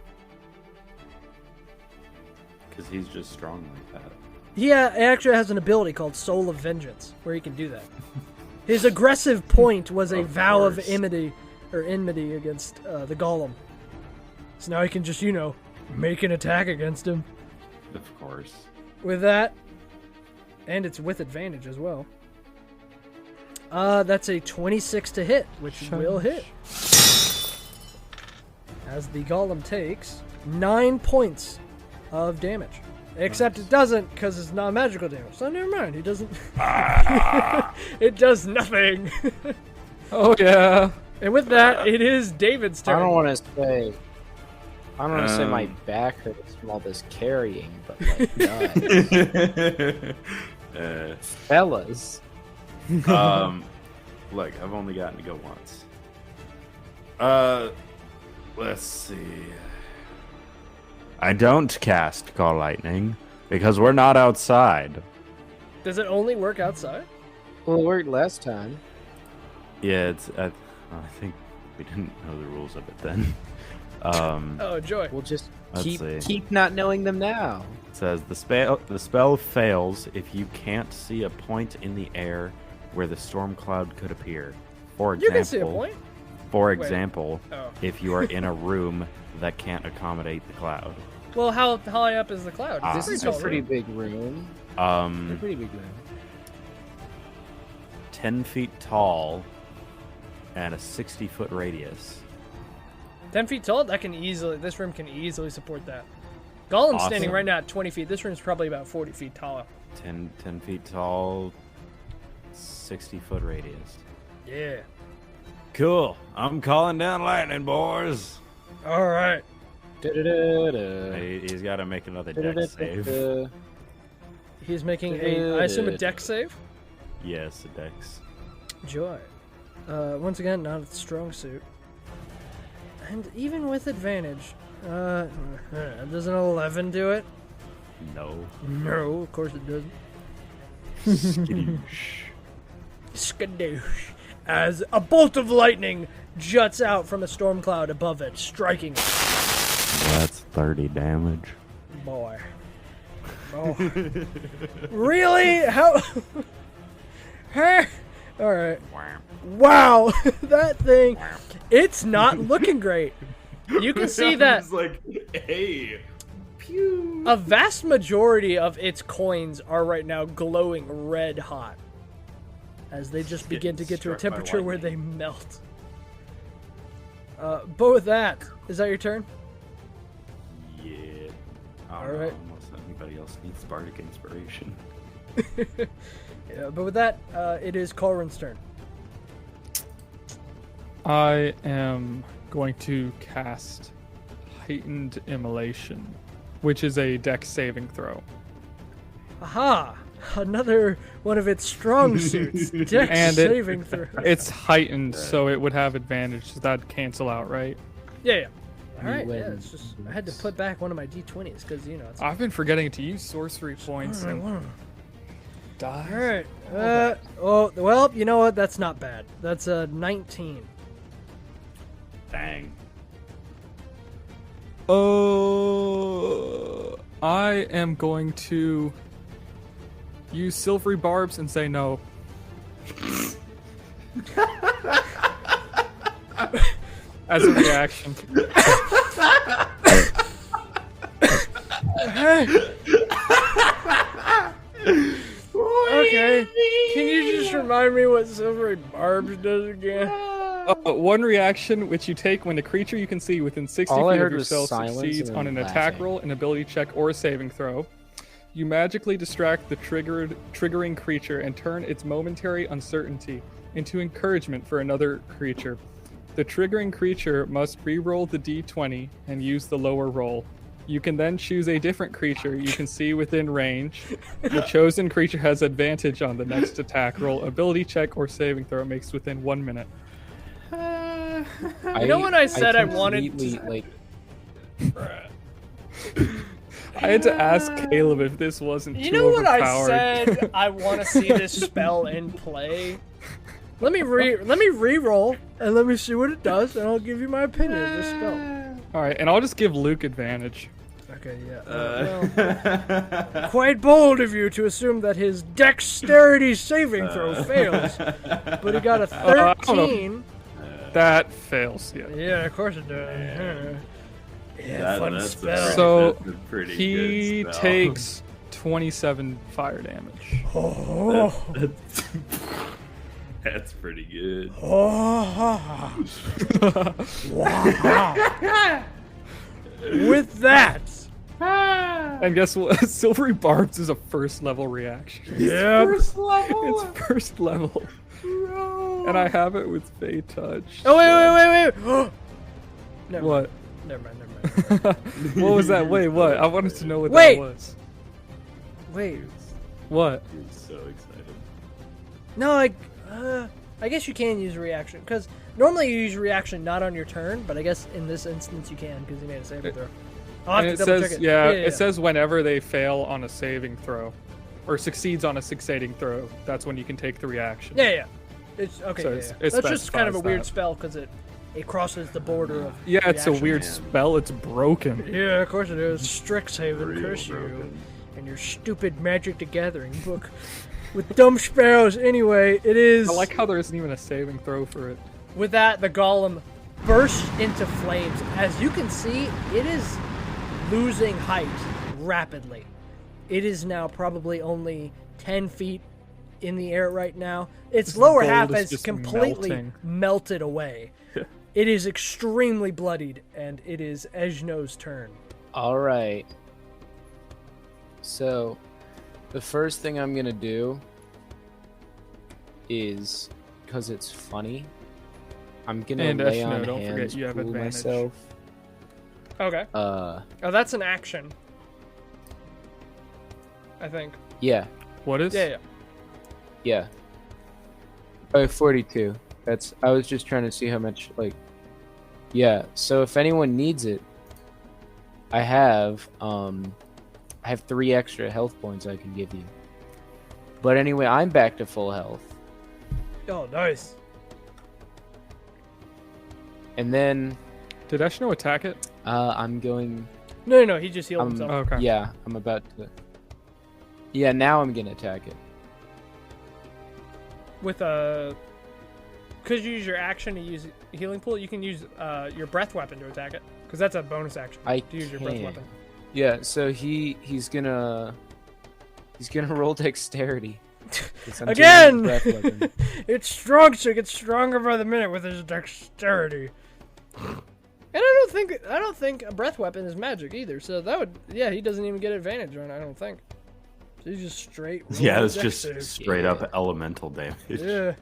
Because he's just strong like that. Yeah, it actually has an ability called Soul of Vengeance, where he can do that. His aggressive point was a Of vow of course. enmity against the golem. So now he can just, make an attack against him. Of course. With that, and it's with advantage as well. That's a 26 to hit, which will hit. As the golem takes 9 points of damage. Except it doesn't, because it's not magical damage. So never mind, he doesn't... It does nothing. Oh yeah. And with that, it is David's turn. I don't want to say my back hurts from all this carrying, but like, guys, fellas. Look, I've only gotten to go once. Let's see. I don't cast Call Lightning because we're not outside. Does it only work outside? Well, it worked last time. Yeah, I think we didn't know the rules of it then. Oh, joy. We'll just Let's see. keep not knowing them now. It says the spell fails if you can't see a point in the air where the storm cloud could appear. For You example, can see a point. For example, Oh. if you are in a room that can't accommodate the cloud. Well, how high up is the cloud? Ah, It's This is pretty a tall, pretty right? big room. A pretty big room. 10 feet tall and a 60-foot radius. 10 feet tall? This room can easily support that. Golem's standing Awesome. right now at 20 feet. This room's probably about 40 feet taller. 10 feet tall, 60-foot radius. Yeah. Cool. I'm calling down lightning, boys. All right. He's got to make another dex save. He's making I assume a dex save? Yes, a dex. Joy. Once again, not a strong suit. And even with advantage, does an 11 do it? No. No, of course it doesn't. Skadoosh. Skadoosh. As a bolt of lightning juts out from a storm cloud above it, striking it. That's 30 damage. Boy. Oh. Really? How? Huh? All right. Wow, that thing, it's not looking great. You can see that It's like, hey. a vast majority of its coins are right now glowing red hot as they just begin to get to a Struck by temperature where they lightning. melt. But with that, is that your turn? Yeah. I All don't know, right. Unless anybody else needs bardic inspiration. Yeah, but with that, it is Caulran's turn. I am going to cast Heightened Immolation, which is a dex saving throw. Aha! Another one of its strong suits. Dex And saving throw. It's heightened, so it would have advantage. So that'd cancel out, right? Yeah. All right. You Yeah. win. It's just I had to put back one of my d20s because it's. I've been forgetting to use sorcery points and die. All right. Oh well, you know what? That's not bad. That's a 19. Dang. I am going to use silvery barbs and say no. As a reaction. Okay. Can you just remind me what silvery barbs does again? One reaction which you take when a creature you can see within 60 All I feet of heard was yourself silence succeeds and on then an attack laughing. roll, an ability check, or a saving throw. You magically distract the triggering creature and turn its momentary uncertainty into encouragement for another creature. The triggering creature must re-roll the d20 and use the lower roll. You can then choose a different creature you can see within range. The chosen creature has advantage on the next attack roll, ability check, or saving throw makes within 1 minute. You know when I said I wanted completely, I had to ask Caleb if this wasn't You too know what I overpowered. said? I want to see this spell in play. Let me re-roll and let me see what it does, and I'll give you my opinion of this spell. All right, and I'll just give Luke advantage. Okay, yeah. Well, quite bold of you to assume that his dexterity saving throw fails, but he got a I don't know. 13. That fails. Yeah. Yeah, of course it does. Yeah, fun that's spell. So that's a pretty he good spell. takes 27 fire damage. Oh. That's pretty good. With that, And guess what? Silvery Barbs is a first level reaction. yep. It's first level. And I have it with Fey Touch. Oh wait. Never What? Mind. Never mind. What was that? Wait, what? I wanted to know what Wait. that was. Wait. What? You're so excited. No, I guess you can use a reaction because normally you use a reaction not on your turn, but I guess in this instance you can because you made a saving throw. I'll have And to it double says, check it. yeah, it says whenever they fail on a saving throw, or succeeds on a succeeding throw, that's when you can take the reaction. Yeah. It's okay. So yeah, it's- yeah. it That's just kind of a specifies weird that. spell because it crosses the border of. Yeah, it's a reaction. weird spell. It's broken. Yeah, of course it is. Strixhaven, Real curse you, broken. and your stupid Magic the Gathering book with dumb spells. Anyway, it is. I like how there isn't even a saving throw for it. With that, the golem bursts into flames. As you can see, it is losing height rapidly. It is now probably only 10 feet in the air right now. Its lower gold half is has just completely melting. melted away. It is extremely bloodied, and it is Eshno's turn. All right. So, the first thing I'm gonna do is, because it's funny, I'm gonna And lay Eshno, on don't forget hands, you have cool advantage. myself. Okay. Uh, Oh, that's an action. I think. yeah, What is? yeah. Oh, 42. That's. I was just trying to see how much, like. Yeah. So if anyone needs it, I have 3 extra health points I can give you. But anyway, I'm back to full health. Oh, nice. And then Did Eshno attack it? I'm going. No, he just healed himself. Okay. Yeah, I'm about to. Yeah, now I'm gonna attack it. With a. Because you use your action to use healing pool, you can use your breath weapon to attack it. Because that's a bonus action I to use your breath can. weapon. Yeah, so he's gonna roll dexterity. 'Cause I'm doing Again! breath weapon. It's strong, so it gets stronger by the minute with his dexterity. And I don't think a breath weapon is magic either. So that would, yeah, he doesn't even get advantage on it. I don't think. So he's just straight. Yeah, rolling it's just dex save. straight up elemental damage. Yeah.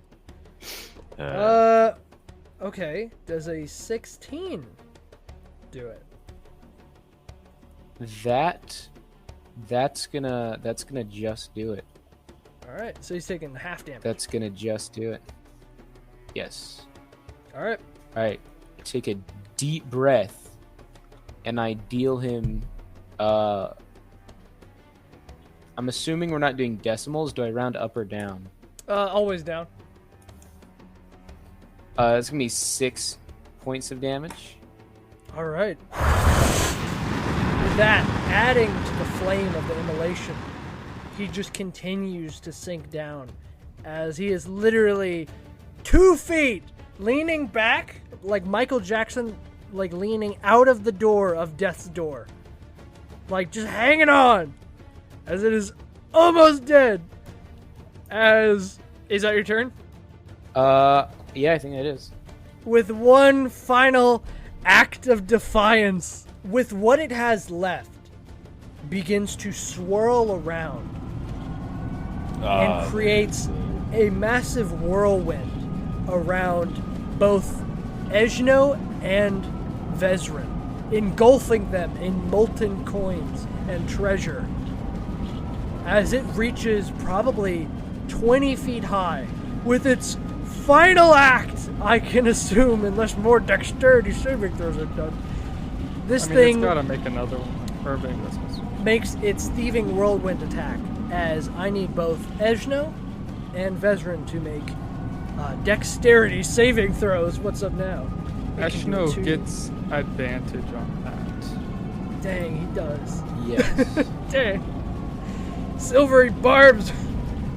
Okay, does a 16 do it? That's gonna just do it. Alright, so he's taking half damage. That's gonna just do it. Yes. Alright. Alright. Take a deep breath and I deal him I'm assuming we're not doing decimals. Do I round up or down? Always down. It's gonna be 6 points of damage. Alright. With that, adding to the flame of the immolation, he just continues to sink down as he is literally 2 feet leaning back like Michael Jackson, like leaning out of the door of death's door. Like just hanging on as it is almost dead. Is that your turn? Yeah, I think it is. With one final act of defiance, with what it has left, begins to swirl around and creates a massive whirlwind around both Eshno and Vezrin, engulfing them in molten coins and treasure. As it reaches probably 20 feet high, with its final act, I can assume, unless more dexterity saving throws are done. This thing it's gotta make another one. Or maybe this one. makes its thieving whirlwind attack, as I need both Eshno and Vezrin to make dexterity saving throws. What's up now? It can do Eshno 2. gets advantage on that. Dang, he does. Yes. Dang. Silvery barbs.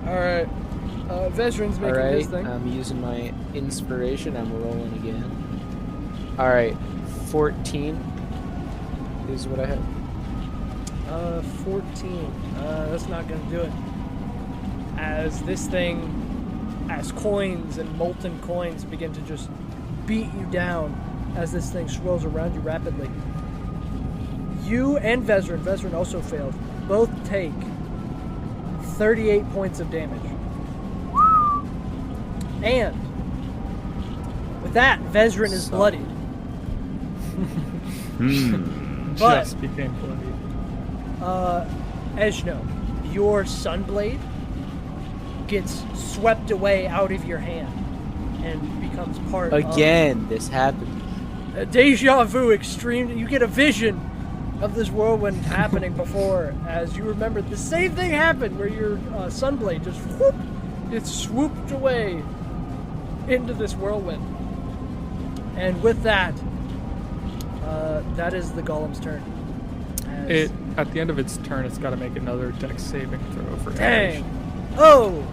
Alright. Vezrin's making Alright, his thing. I'm using my inspiration. I'm rolling again. Alright, 14 is what I have. 14. That's not gonna do it. As this thing, as coins and molten coins begin to just beat you down as this thing swirls around you rapidly. You and Vezrin also failed, both take 38 points of damage. And with that, Vezrin is bloodied. But Just became bloody. Eshno, your Sunblade gets swept away out of your hand and becomes part Again, this happened. of a deja vu extreme. You get a vision of this whirlwind happening before, as you remember the same thing happened where your Sunblade just whoop, it swooped away into this whirlwind. And with that, that is the golem's turn. As- At the end of its turn, it's got to make another dex saving throw for Dang. damage. Oh!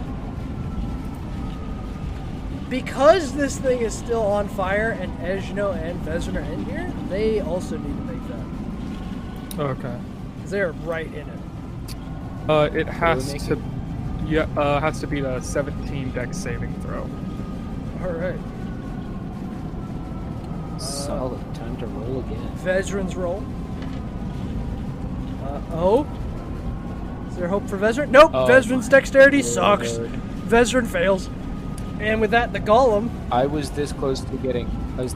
Because this thing is still on fire and Eshno and Vezrin are in here, they also need to make that. Okay. Because they're right in it. It has make to, has to beat a 17 dex saving throw. Alright. Solid. Time to roll again. Vezrin's roll. Is there hope for Vezrin? Nope. Oh Vezrin's my dexterity Lord. sucks. Vezrin fails. And with that, the golem. I was this close to getting a nat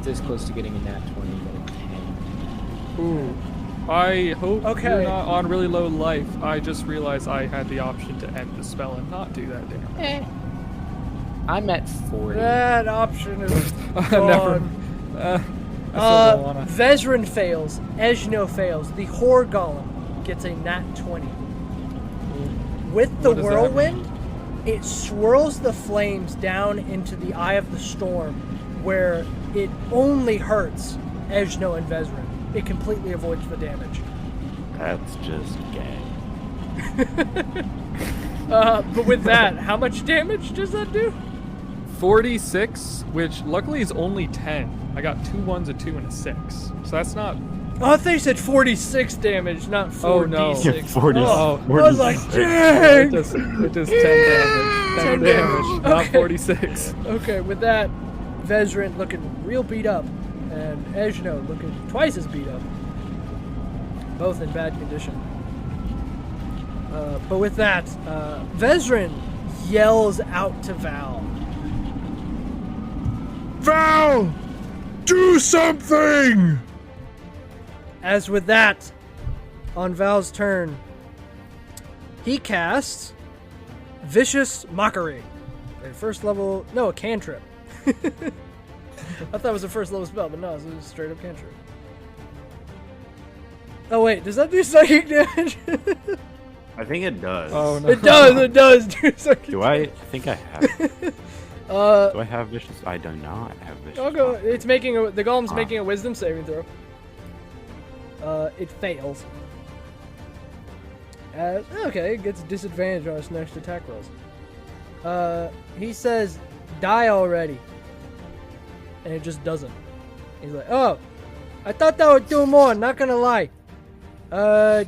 20, but I can't. Ooh. I hope Okay. you're not on really low life. I just realized I had the option to end the spell and not do that damage. I'm at 40. That option is Never. gone. I still don't wanna. Vezrin fails. Eshno fails. The Whore Golem gets a nat 20. With the What does that whirlwind, it swirls the flames down into the eye of the storm, where it only hurts Eshno and Vezrin. It completely avoids the damage. That's just gay. But with that, how much damage does that do? 46, which luckily is only 10. I got 2 1s, a 2, and a 6. So that's not. Oh, I thought you said 46 damage, not 4d6. Oh, no. Yeah, 40, Oh, I 40. was like, It dang! does 10 damage. 10 10 damage, not Okay. 46. Okay, with that, Vezrin looking real beat up, and Eshno looking twice as beat up. Both in bad condition. But with that, Vezrin yells out to Val. Val! Do something! As with that, on Val's turn, he casts Vicious Mockery. A first level, no, a cantrip. I thought it was a first level spell, but no, it's a straight up cantrip. Oh wait, does that do psychic damage? I think it does. Oh no. It does do psychic Do I think I have? Do I have vicious? I do not have vicious. I'll go. Mockery. It's making the golem's making a wisdom saving throw. It fails. Okay, it gets disadvantage on its next attack rolls. He says, "Die already," and it just doesn't. He's like, "Oh, I thought that would do more. Not gonna lie."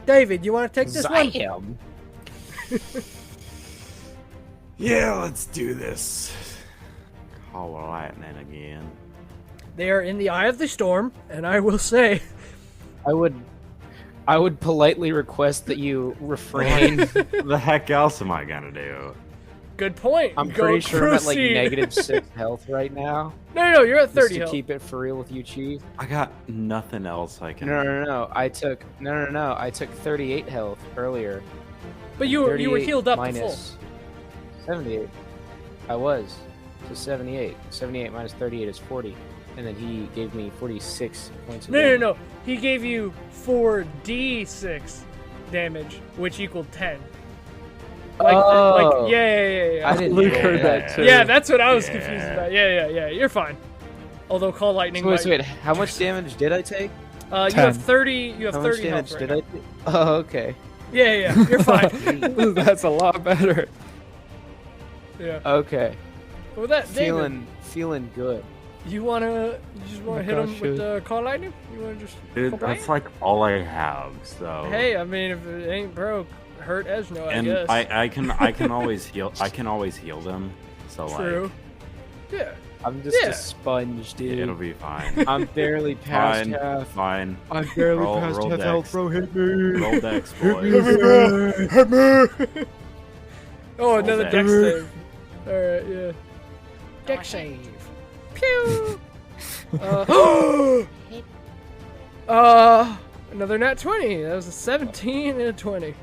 David, you want to take this one? Yeah, let's do this. Call lightning again. They are in the eye of the storm, and I will say, I would politely request that you refrain. The heck else am I gonna do? good point. I'm Go pretty sure I'm at like proceed. -6 health right now. No, you're at 30 Just to health. keep it for real with you, Chief. I got nothing else I can. No. I took 38 health earlier. But you were 38 healed up to full. minus 78. I was. So 78. 78 minus 38 is 40. And then he gave me 46 points of damage. No. He gave you 4d6 damage, which equaled 10. Oh. Yeah. I didn't Luke know heard that too. Yeah, that's what I was Yeah. confused about. Yeah. You're fine. Although call lightning. So wait, how much damage did I take? You 10. have 30. You have How 30 much damage health did right I take? Oh, okay. now. Yeah. You're fine. That's a lot better. Yeah. Okay. Well, that David, Feeling good. you just wanna hit him gosh, with dude. the call lightning? You wanna just? Dude, go that's bang? like all I have. So. Hey, I mean, if it ain't broke, hurt Eshno, I and guess. I can always heal. I can always heal them. So True. Yeah. I'm just Yeah. a sponge, like, dude. it'll be fine. I'm barely past Fine. half. Fine. I'm barely Roll- past roll half dex. health, bro. Hit me. Roll dex, Hit me, boys. bro. Hit me! Oh, another dex. dex save. Alright, yeah. Dex save. Pew! Another nat 20. That was a 17 and a 20.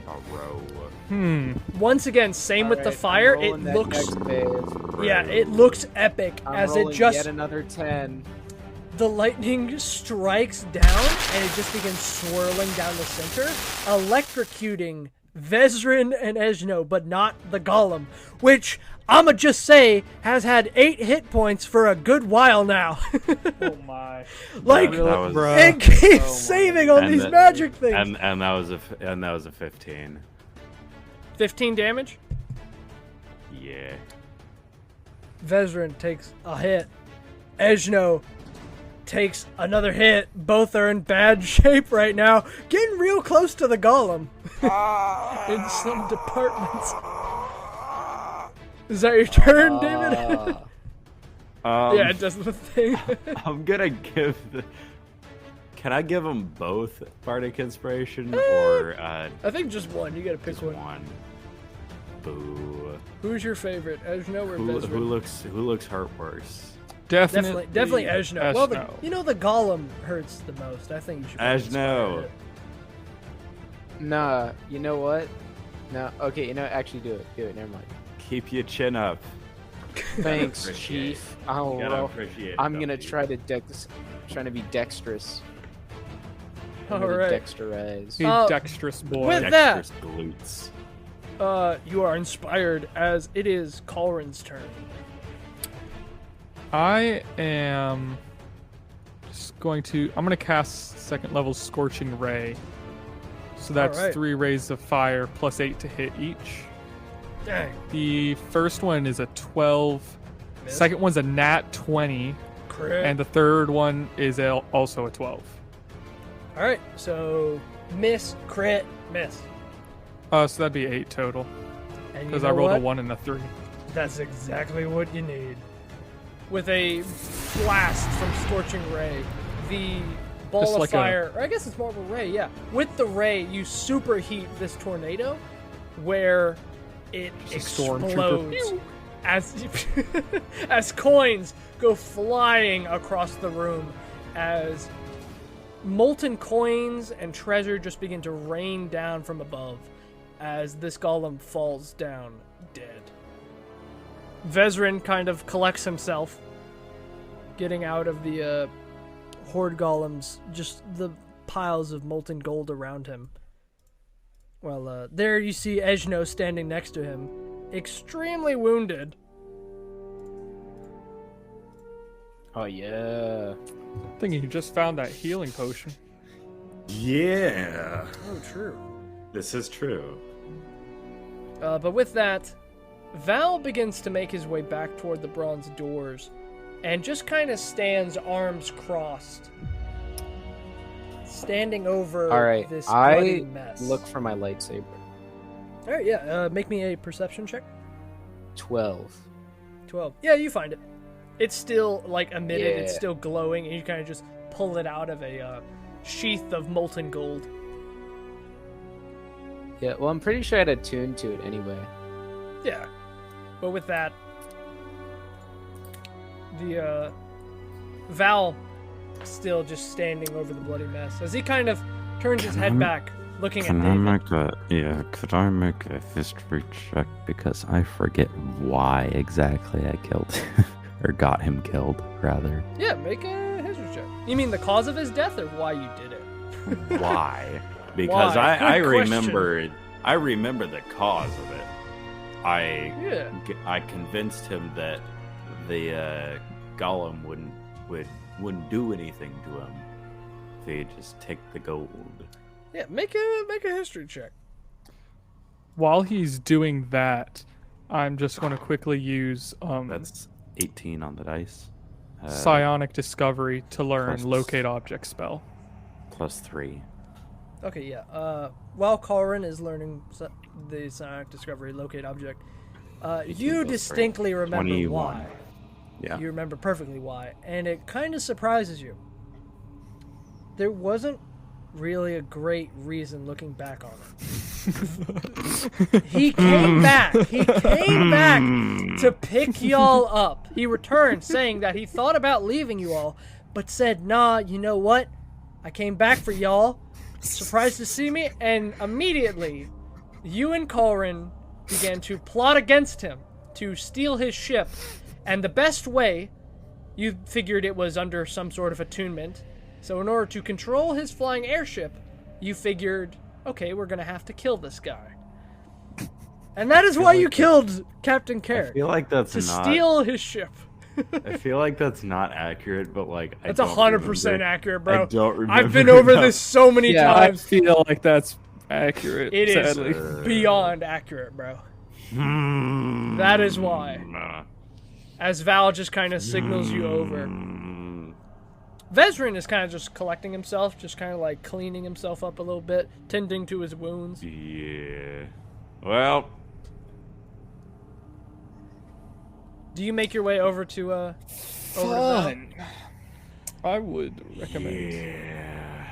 A row. Once again, same with the Alright, I'm fire. It rolling that looks, dex save. yeah, it looks epic I'm as it rolling just yet another 10. the lightning strikes down and it just begins swirling down the center, electrocuting Vezrin and Eshno, but not the golem, which I'ma just say has had 8 hit points for a good while now. Oh my. Like, that was, it keeps saving on And these the- magic things. and that was a 15. 15 damage. Yeah. Vezrin takes a hit. Eshno takes another hit. Both are in bad shape right now. Getting real close to the golem. In some departments. Is that your turn, David? Yeah, it does the thing. I'm gonna give the. Can I give them both Bardic Inspiration or I think just one. You gotta pick just one. one? Boo. Who's your favorite? Eshno or Who Vezrin? looks hurt worse? Definitely Eshno. Well, Eshno. the golem hurts the most. I think you should. probably Eshno. inspire it. Nah, you know what? No, okay, actually do it. Never mind. Keep your chin up. Thanks, Appreciate Chief. You gotta I'll, appreciate it, I'm don't gonna you? try to trying to be dexterous. I'm All gonna right. dexterize. You Uh, dexterous boy. with that- Dexterous glutes. You are inspired as it is Caulran's turn. I am just going to. I'm going to cast second level Scorching Ray. So that's Alright. 3 rays of fire plus 8 to hit each. Dang. The first one is a 12. Miss. Second one's a nat 20. Crit. And the third one is also a 12. All right, so miss, crit, miss. So that'd be 8 total. And you Because know I rolled what? a 1 and a 3. That's exactly what you need. With a blast from Scorching Ray, the ball Just of like a- fire, or I guess it's more of a ray, yeah. With the ray, you superheat this tornado where it Just a stormtrooper. explodes. Pew! as as coins go flying across the room, as molten coins and treasure just begin to rain down from above as this golem falls down dead. Vezrin kind of collects himself, getting out of the horde golems, just the piles of molten gold around him. Well, there you see Eshno standing next to him, extremely wounded. Oh yeah. I think you just found that healing potion. Yeah. Oh, true. This is true. But with that, Val begins to make his way back toward the bronze doors, and just kind of stands arms crossed, standing over All right. this bloody mess. Look for my lightsaber. All right, yeah. Make me a perception check. 12. 12. Yeah, you find it. It's still like emitted. Yeah. It's still glowing, and you kind of just pull it out of a sheath of molten gold. Yeah. Well, I'm pretty sure I'd attuned to it anyway. Yeah. But with that, the Val still just standing over the bloody mess as he kind of turns his head back, looking at David. Could I make a history check, because I forget why exactly I killed or got him killed, rather. Yeah, make a history check. You mean the cause of his death or why you did it? Why? Because Why? I Good remember the cause of it. Yeah. I convinced him that the golem wouldn't do anything to him if he just take the gold. Yeah, make a history check. While he's doing that, I'm just going to quickly use That's 18 on the dice. psionic discovery to learn plus- locate object spell. +3. Okay, yeah. While Caulran is learning the Sonic Discovery Locate Object, 18 you plus 3. distinctly remember 21. why. Yeah. You remember perfectly why, and it kind of surprises you. There wasn't really a great reason looking back on it. He came back. He came back to pick y'all up. He returned saying that he thought about leaving you all, but said, nah, you know what? I came back for y'all. Surprised to see me, and immediately, you and Caulran began to plot against him to steal his ship, and the best way, you figured it was under some sort of attunement, so in order to control his flying airship, you figured, okay, we're gonna have to kill this guy. And that is why you killed Captain Carrick, I feel like that's to not. steal his ship. I feel like that's not accurate, but like That's 100% accurate, bro. I don't remember. I've been over this so many Yeah, I times. feel like that's accurate. It is sadly. beyond accurate, bro. That is why. As Val just kind of signals you over. Vezrin is kind of just collecting himself, just kind of like cleaning himself up a little bit, tending to his wounds. Yeah. Well. Do you make your way over to over to Val? I would recommend Yeah.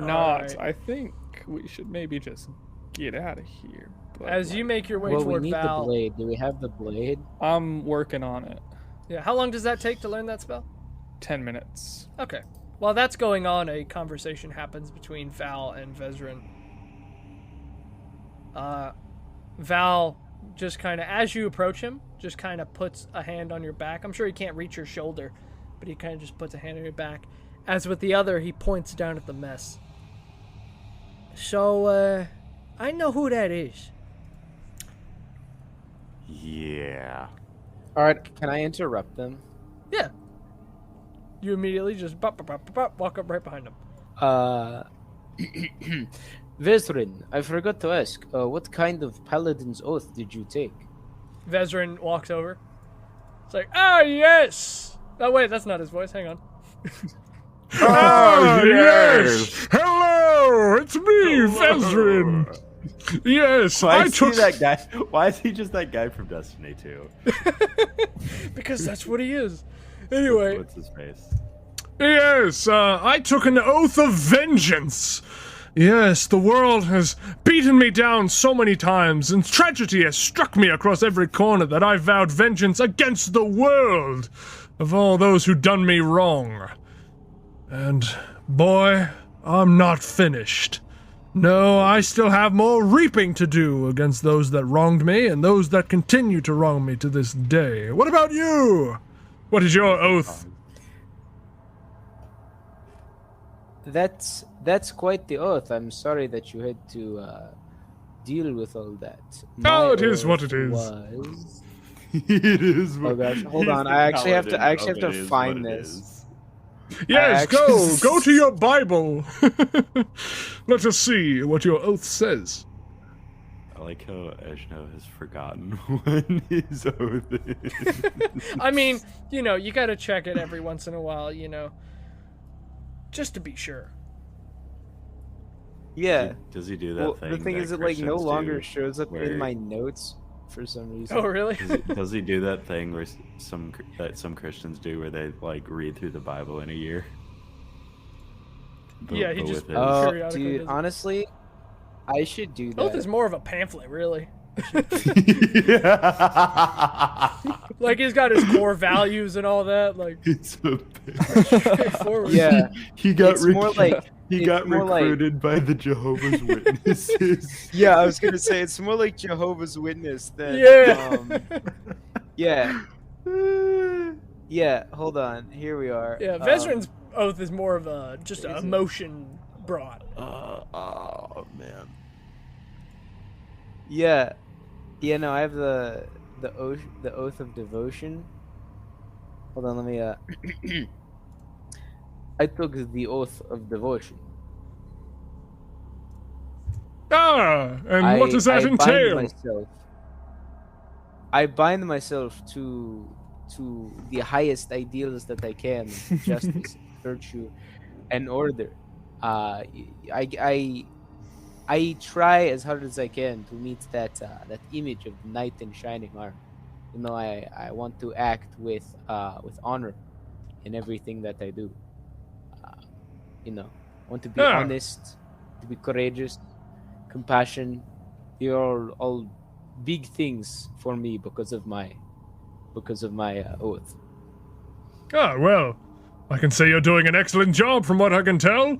not. Alright. I think we should maybe just get out of here. But As you make your way Well, we toward need Val. the blade. Do we have the blade? I'm working on it. Yeah, how long does that take to learn that spell? 10 minutes. Okay. While that's going on, a conversation happens between Val and Vezrin. Val just kind of, as you approach him, just kind of puts a hand on your back. I'm sure he can't reach your shoulder, but he kind of just puts a hand on your back. As with the other, he points down at the mess. So, I know who that is. Yeah. All right. Can I interrupt them? Yeah. You immediately just walk up right behind him. Vezrin, I forgot to ask. What kind of Paladin's oath did you take? Vezrin walks over. It's like, ah, yes! Oh, wait, that's not his voice. Hang on. Ah, yes! Hello! It's me, Vezrin! Yes, Why I is took... he that guy? Why is he just that guy from Destiny 2? Because that's what he is. Anyway, What's his face? Yes, I took an oath of vengeance. Yes, the world has beaten me down so many times, and tragedy has struck me across every corner that I vowed vengeance against the world of all those who done me wrong. And, boy, I'm not finished. No, I still have more reaping to do against those that wronged me and those that continue to wrong me to this day. What about you? What is your oath? That's quite the oath. I'm sorry that you had to deal with all that. Oh, My it is what oath it is. was- It is. Oh gosh, hold on. I actually have to find this. Yes, actually- go to your Bible. Let us see what your oath says. I like how Eshno has forgotten when his oath is. I mean, you gotta check it every once in a while, just to be sure. Yeah. Does he do that Well, thing? the thing that is, it no Christians longer do, shows up where- in my notes for some reason. Oh, really? Does he do that thing where some Christians do, where they read through the Bible in a year? Yeah, he But just- with his- Oh, periodically dude, does it. honestly, I should do that. Oath is more of a pamphlet, really. Yeah. Like, he's got his core values and all that, like, It's a straightforward. Yeah, he got it's more like he got recruited by the Jehovah's Witnesses. yeah. I was gonna say it's more like Jehovah's Witness than Yeah. yeah. Hold on, here we are. Yeah, Vezran's oath is more of a just an emotion brought. Oh man. Yeah, no, I have the oath of devotion. Hold on, let me I took the oath of devotion. And what does that entail? I bind myself to the highest ideals that I can: justice, virtue, and order. I try as hard as I can to meet that image of knight in shining armor. I want to act with honor in everything that I do. I want to be honest, to be courageous, compassion. They are all big things for me because of my oath. Well, I can say you're doing an excellent job from what I can tell.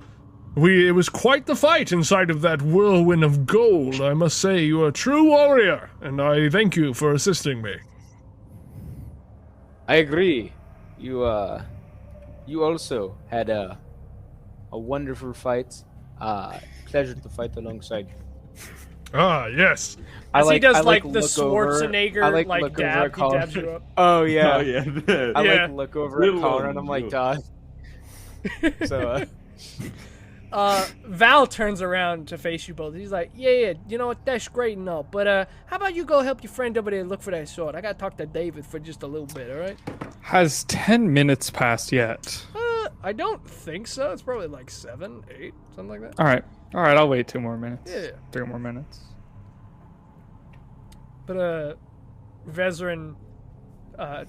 It was quite the fight inside of that whirlwind of gold. I must say you are a true warrior, and I thank you for assisting me. I agree. You also had a wonderful fight. Pleasure to fight alongside you. Yes. As he does, I like, the look over- Schwarzenegger, I like, look over dab, at he Caulran. dabs you up. Oh yeah. Oh yeah. I Yeah. look over Little at Caulran. one, I'm like, little. Dad. So Val turns around to face you both. He's like, yeah, you know what, that's great and all, but how about you go help your friend over there look for that sword? I gotta talk to David for just a little bit, alright? Has 10 minutes passed yet? I don't think so. It's probably like 7, 8, something like that. All right, I'll wait 2 more minutes. Yeah. 3 more minutes. But Vezran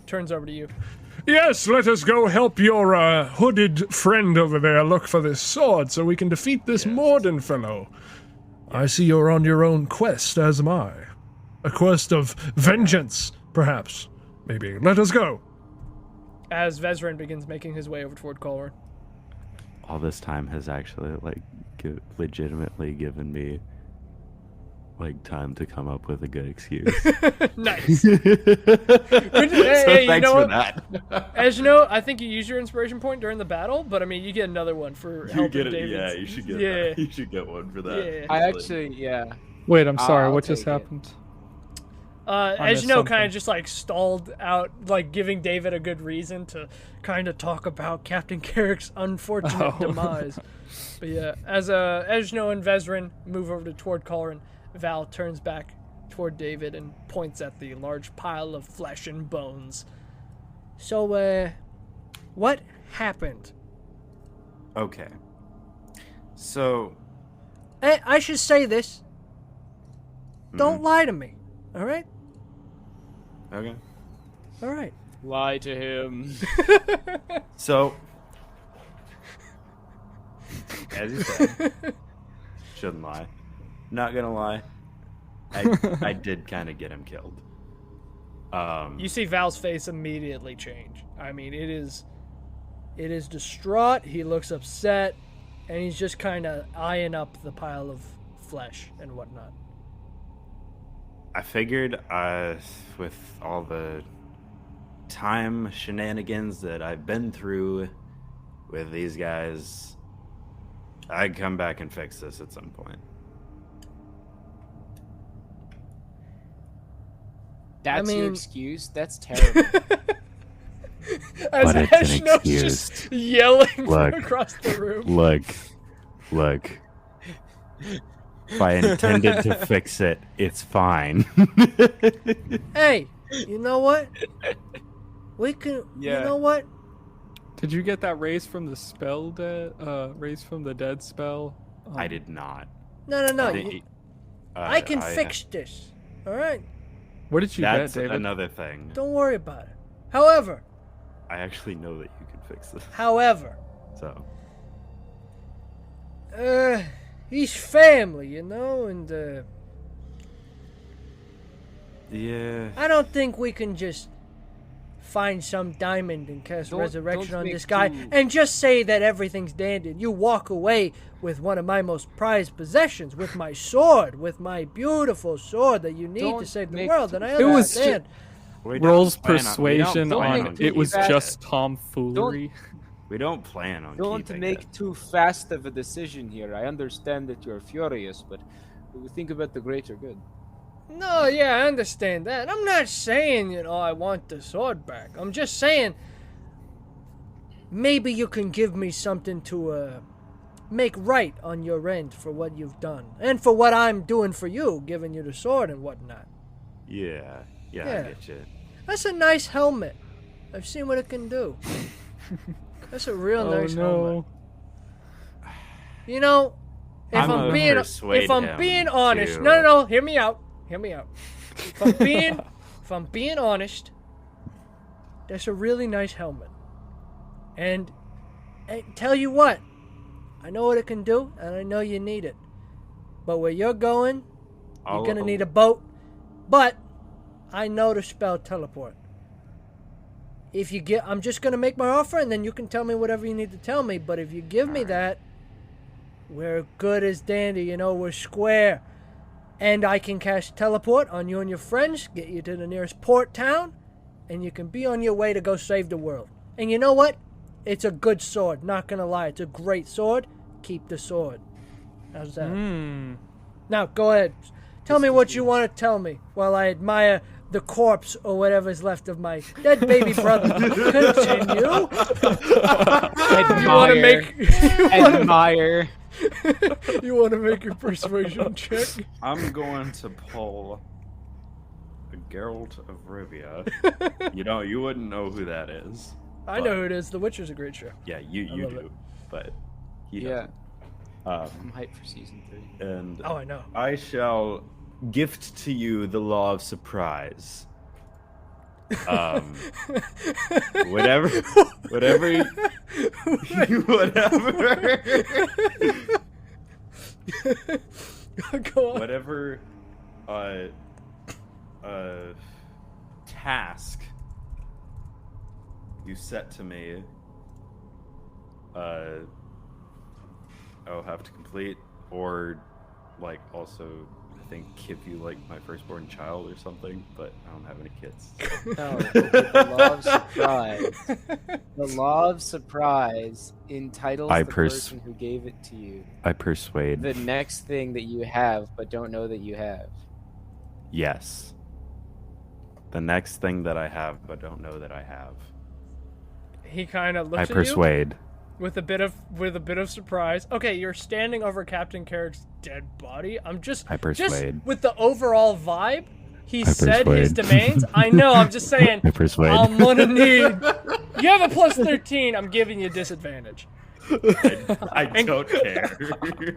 turns over to you. Yes, let us go help your hooded friend over there look for this sword so we can defeat this Mordin fellow. I see you're on your own quest, as am I. A quest of vengeance, perhaps. Maybe. Let us go. As Vezran begins making his way over toward Caulran. All this time has actually legitimately given me time to come up with a good excuse. Nice. So Hey, you thanks know for what? that. As you know, I think you use your inspiration point during the battle, but I mean, you get another one for You helping get it? David. Yeah, you should get Yeah. that. You should get one for that. Yeah. I actually, yeah. Wait, I'm sorry. I'll What just take it. happened? As missed you know, something. kind of just like stalled out, like giving David a good reason to kind of talk about Captain Carrick's unfortunate Oh. demise. But yeah, as Eshno and Vezran move over toward Caulran, Val turns back toward David and points at the large pile of flesh and bones. So, what happened? Okay. So, I should say this. Don't lie to me, alright? okay. Alright. Lie to him. So, as you said, Shouldn't lie. Not gonna lie. I did kind of get him killed. You see Val's face immediately change. I mean, it is distraught. He looks upset, and he's just kind of eyeing up the pile of flesh and whatnot. I figured, with all the time shenanigans that I've been through with these guys, I'd come back and fix this at some point. That's your excuse? That's terrible. As But it's an Eshno's excuse. just yelling from Look. across the room. Look. If I intended to fix it, it's fine. Hey, you know what? We can. Yeah. You know what? Did you get that raise from the spell raise from the dead spell? I did not. No. The- I can fix this. All right. What did you That's get, David? another thing. Don't worry about it. However, I actually know that you can fix this. So, he's family, you know, and yeah. I don't think we can just find some diamond and cast resurrection don't on make this guy and just say that everything's dandy. And you walk away with one of my most prized possessions, with my sword, with my beautiful sword that you need to Don't save the make world. And I It was understand. We don't Rolls plan on- we persuasion don't plan on keeping it was it. just tomfoolery. We don't plan on Don't keeping make it. too fast of a decision here. I understand that you're furious, but think about the greater good. No, yeah, I understand that. I'm not saying, you know, I want the sword back. I'm just saying maybe you can give me something to make right on your end for what you've done. And for what I'm doing for you, giving you the sword and whatnot. Yeah, I Yeah. get you. That's a nice helmet. I've seen what it can do. That's a real nice helmet. You know, if I'm I'm gonna being persuade if I'm him being honest, to- no, hear me out. If I'm being honest, that's a really nice helmet. And tell you what, I know what it can do, and I know you need it. But where you're going, you're gonna need a boat. But I know the spell teleport. If you get, I'm just gonna make my offer, and then you can tell me whatever you need to tell me. But if you give me that, we're good as dandy. You know, we're square. And I can cast teleport on you and your friends, get you to the nearest port town, and you can be on your way to go save the world. And you know what? It's a good sword. Not gonna lie, it's a great sword. Keep the sword. How's that? Now go ahead. Tell me what you want to tell me while I admire the corpse or whatever's left of my dead baby brother. Continue. You want to Admire. You want to make your persuasion check? I'm going to pull a Geralt of Rivia. You wouldn't know who that is. I know who it is. The Witcher's a great show. Yeah, you love do, it. but he Yeah. doesn't. I'm hyped for season 3. And Oh, I know. I shall gift to you the law of surprise. Whatever, whatever. Go on. Whatever task you set to me, I'll have to complete, or like also I think give you like my firstborn child or something, but I don't have any kids. No, the law of surprise. The law of surprise entitles the person who gave it to you I persuade. the next thing that you have, but don't know that you have. Yes. The next thing that I have, but don't know that I have. He kind of looks I at persuade. you with a bit of surprise. Okay, you're standing over Captain Carrick's dead body. I'm just I persuade. with the overall vibe. He I said his persuade. demands. I know. I'm just saying. I persuade. I'm gonna need. You have a plus 13. I'm giving you disadvantage. I don't care.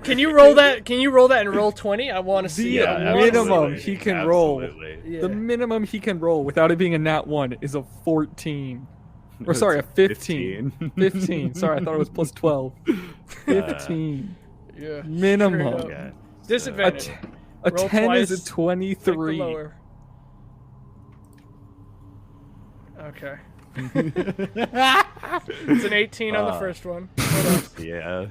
Can you roll that? Can you roll that and roll 20? I want to see The it. I wanna minimum see he can roll. Absolutely. it. The Yeah. minimum he can roll without it being a nat 1 is a 14. Or sorry, a 15. 15. Sorry, I thought it was plus 12. 15. Yeah. Minimum. Straight up. Okay. Disadvantage. A Roll 10 is twice, a take the 23. lower. Okay. It's an 18 on the first one. What else? Yeah.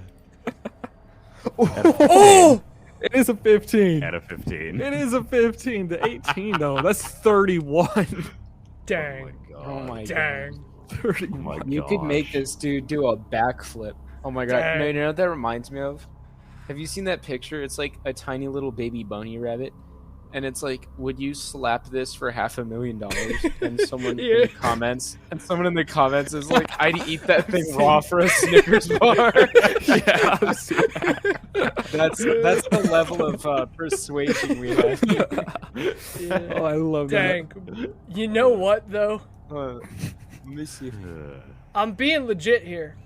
Oh! It is a 15. Out of 15. It is a 15 to 18 though. That's 31. Dang. Oh my god. Dang. 30. Oh my You could make gosh. this dude do a backflip. Oh my god. Dang. No, you know what that reminds me of? Have you seen that picture? It's like a tiny little baby bunny rabbit. And it's like, would you slap this for $500,000? And someone Yeah. in the comments, is like, I'd eat that thing raw for a Snickers bar. Yeah, I've seen that. That's the level of persuasion we have. Yeah. Oh, I love Dang. You know what, though? Missy. I'm being legit here.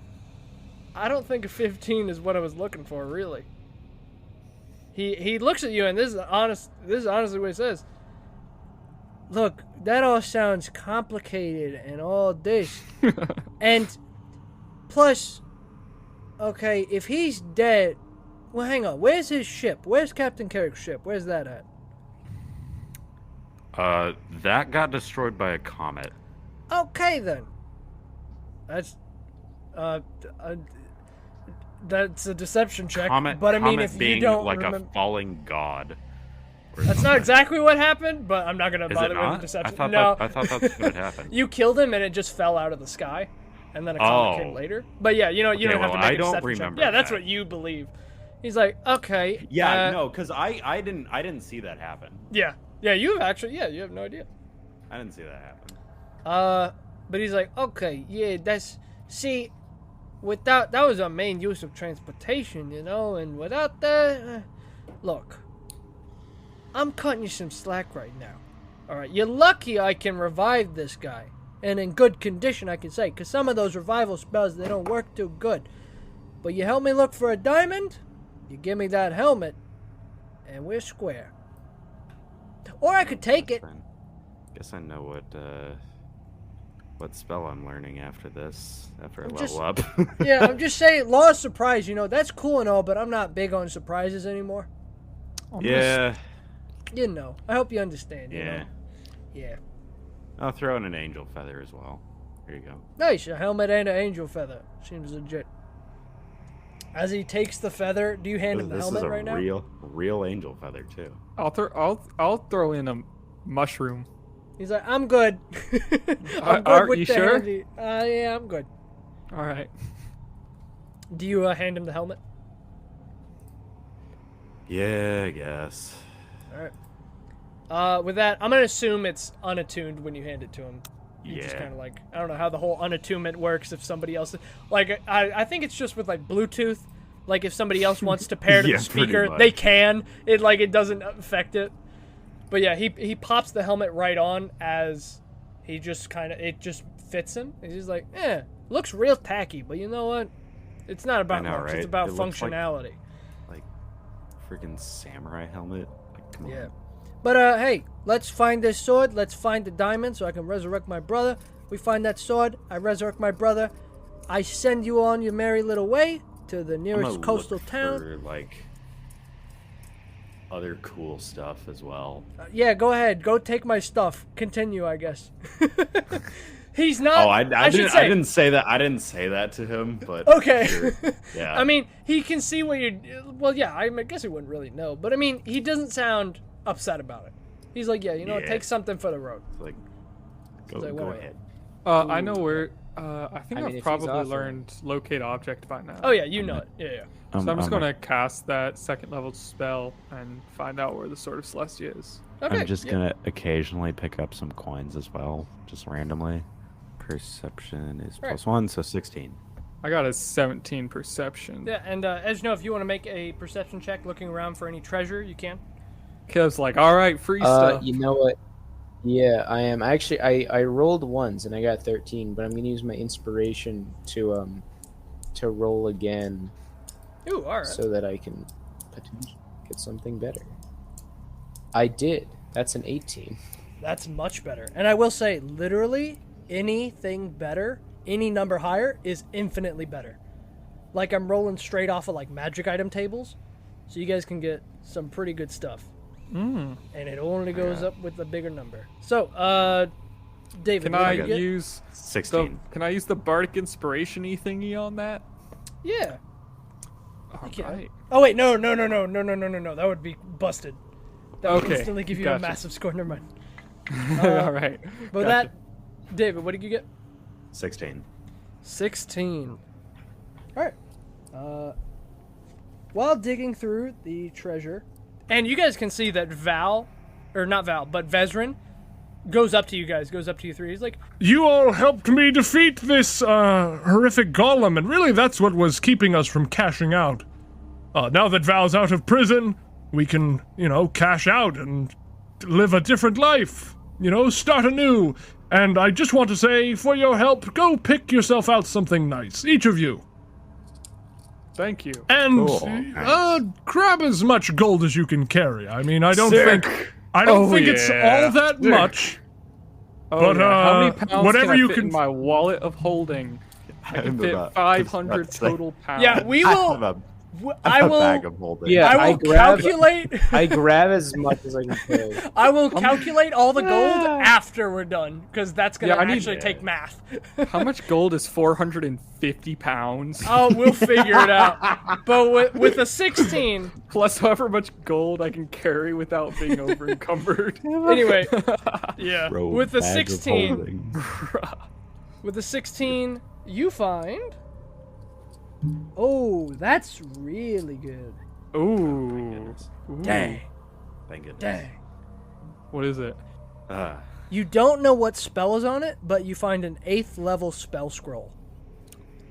I don't think a 15 is what I was looking for, really. He looks at you, and this is honestly what he says. Look, that all sounds complicated and all this. And plus, okay, if he's dead, well, hang on. Where's his ship? Where's Captain Carrick's ship? Where's that at? That got destroyed by a comet. Okay, then. That's a deception check. Comet, but I mean, comet if being you don't like remember, a falling god. or that's not something. exactly what happened. But I'm not gonna Is it bother with not? the deception. I No, thought that's what happened. you killed him, and it just fell out of the sky, and then a comet came Oh. later. But yeah, you don't have well, to make I a don't deception remember check. Yeah, that's that. what you believe. He's like, okay. Yeah, no, because I didn't see that happen. Yeah, you have you have no idea. I didn't see that happen. But he's like, okay, yeah, without that was our main use of transportation, and without that, look, I'm cutting you some slack right now. All right, you're lucky I can revive this guy, and in good condition, I can say, because some of those revival spells they don't work too good. But you help me look for a diamond, you give me that helmet, and we're square. Or I could take it. Guess I know what spell I'm learning after this. After I I'm level up. Yeah, I'm just saying, law of surprise, that's cool and all, but I'm not big on surprises anymore. Yeah. I hope you understand. Yeah. Yeah. I'll throw in an angel feather as well. Here you go. Nice, a helmet and an angel feather. Seems legit. As he takes the feather, do you hand him the This helmet is a right now? real angel feather too. I'll throw in a mushroom. He's like, I'm good. I'm good Are with you the sure? handy. Yeah, I'm good. All right. Do you hand him the helmet? Yeah, I guess. All right. With that, I'm gonna assume it's unattuned when you hand it to him. You just Yeah. kind of like, I don't know how the whole unattunement works. If somebody else, like, I think it's just with like Bluetooth. Like if somebody else wants to pair to Yeah, the pretty speaker, much. they can. It doesn't affect it. But yeah, he pops the helmet right on as he just it just fits him. He's just like, looks real tacky, but you know what? It's not about know, looks. right? It's about It looks like- functionality. Like freaking samurai helmet. Like, come Yeah. on. But hey, let's find this sword. Let's find the diamond so I can resurrect my brother. We find that sword. I resurrect my brother. I send you on your merry little way to the I'm nearest gonna coastal look town. for, like other cool stuff as well. Yeah, go ahead. Go take my stuff. Continue, I guess. He's not. Oh, I should didn't. say. I didn't say that. I didn't say that to him. But Okay. sure. Yeah. I mean, he can see what you're. Well, yeah. I guess he wouldn't really know, but I mean, he doesn't sound upset about it. He's like, yeah, Yeah. take something for the road. like, go, Like, go wait. ahead. I know where. I think I mean, I've if he's probably offering. learned locate object by now. Oh yeah, you know it. Yeah. So I'm just I'm gonna cast that second level spell and find out where the Sword of Celestia is. Okay. I'm just yeah. gonna occasionally pick up some coins as well, just randomly. Perception is Right. +1, so 16. I got a 17 perception. Yeah, and Eshno, if you want to make a perception check looking around for any treasure, you can. Kev's like, all right, free stuff. You know what? Yeah, I am. Actually, I rolled ones and I got 13, but I'm gonna use my inspiration to roll again Ooh, all right. so that I can potentially get something better. I did. That's an 18. That's much better. And I will say, literally, anything better, any number higher, is infinitely better. like I'm rolling straight off of like magic item tables, so you guys can get some pretty good stuff. And it only goes up with a bigger number. So, David, Can I what do you get? use 16. Can I use the bardic inspiration-y thingy on that? Yeah. All can. right. Oh wait, no. That would be busted. That would Okay, instantly give you a gotcha. massive score. Never mind. All right. But Gotcha. David, what did you get? 16. 16. All right. While digging through the treasure, and you guys can see that Vezrin goes up to you guys, goes up to you three. He's like, You all helped me defeat this horrific golem, and really that's what was keeping us from cashing out. Now that Val's out of prison, we can, cash out and live a different life. Start anew. And I just want to say, for your help, go pick yourself out something nice, each of you. Thank you. And Cool. grab as much gold as you can carry. I mean, I don't Sick. think it's yeah. all that Sick. much. Oh, But, yeah. How many pounds whatever can I you fit can- in my wallet of holding? I can I'm fit about- 500 about to say- total pounds. yeah, we I will. have a, I a will. bag of holding. Yeah. I will I grab- calculate. I grab as much as I can carry. I will calculate all the gold after we're done, because that's gonna Yeah, I need- actually take math. How much gold is 450 pounds? Oh, we'll figure it out. But with a 16, Plus however much gold I can carry without being over encumbered. anyway, yeah. Bro, With the bag of 16, holding. with the 16, you find. Oh, that's really good. Ooh. Dang, Thank goodness. dang. What is it? You don't know what spell is on it, but you find an 8th level spell scroll.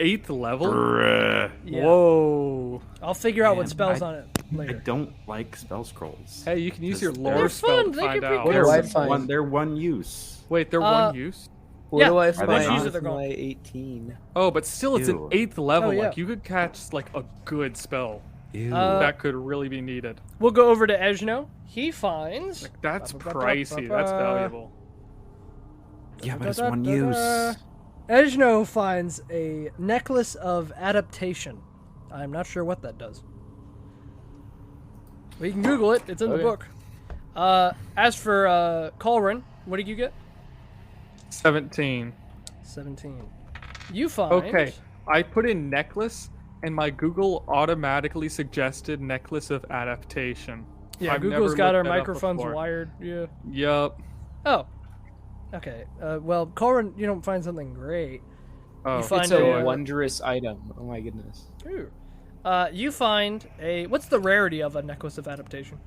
8th level? Bruh. Yeah. Whoa. I'll figure out what Man, spell's I- on it I later. don't like spell scrolls. Hey, you can use your They're lore spell fun, to they find can be out. What do I find? They're one use. Wait, they're one use? What Yeah, do I once you find use it, they're with gone. my 18? Oh, but still, it's Ew. an 8th level. Oh, yeah. Like, you could catch, like, a good spell. Ew. That could really be needed. We'll go over to Eshno. He finds. Like, that's Ba-ba-ba-ba-ba. pricey. That's valuable. yeah, but it's one use. Eshno finds a necklace of adaptation. I'm not sure what that does. We can Google it. It's in the Okay. book. As for Caulran, what did you get? 17. 17. You find. Okay, I put in necklace, and my Google automatically suggested necklace of adaptation. Yeah, I've Google's never got looked our that up microphones before. wired. Yeah. Yup. Oh. Okay. Well, Caulran, you don't find something great. Oh, You find It's a a- wondrous item. Oh my goodness. Ooh. You find a. What's the rarity of a necklace of adaptation?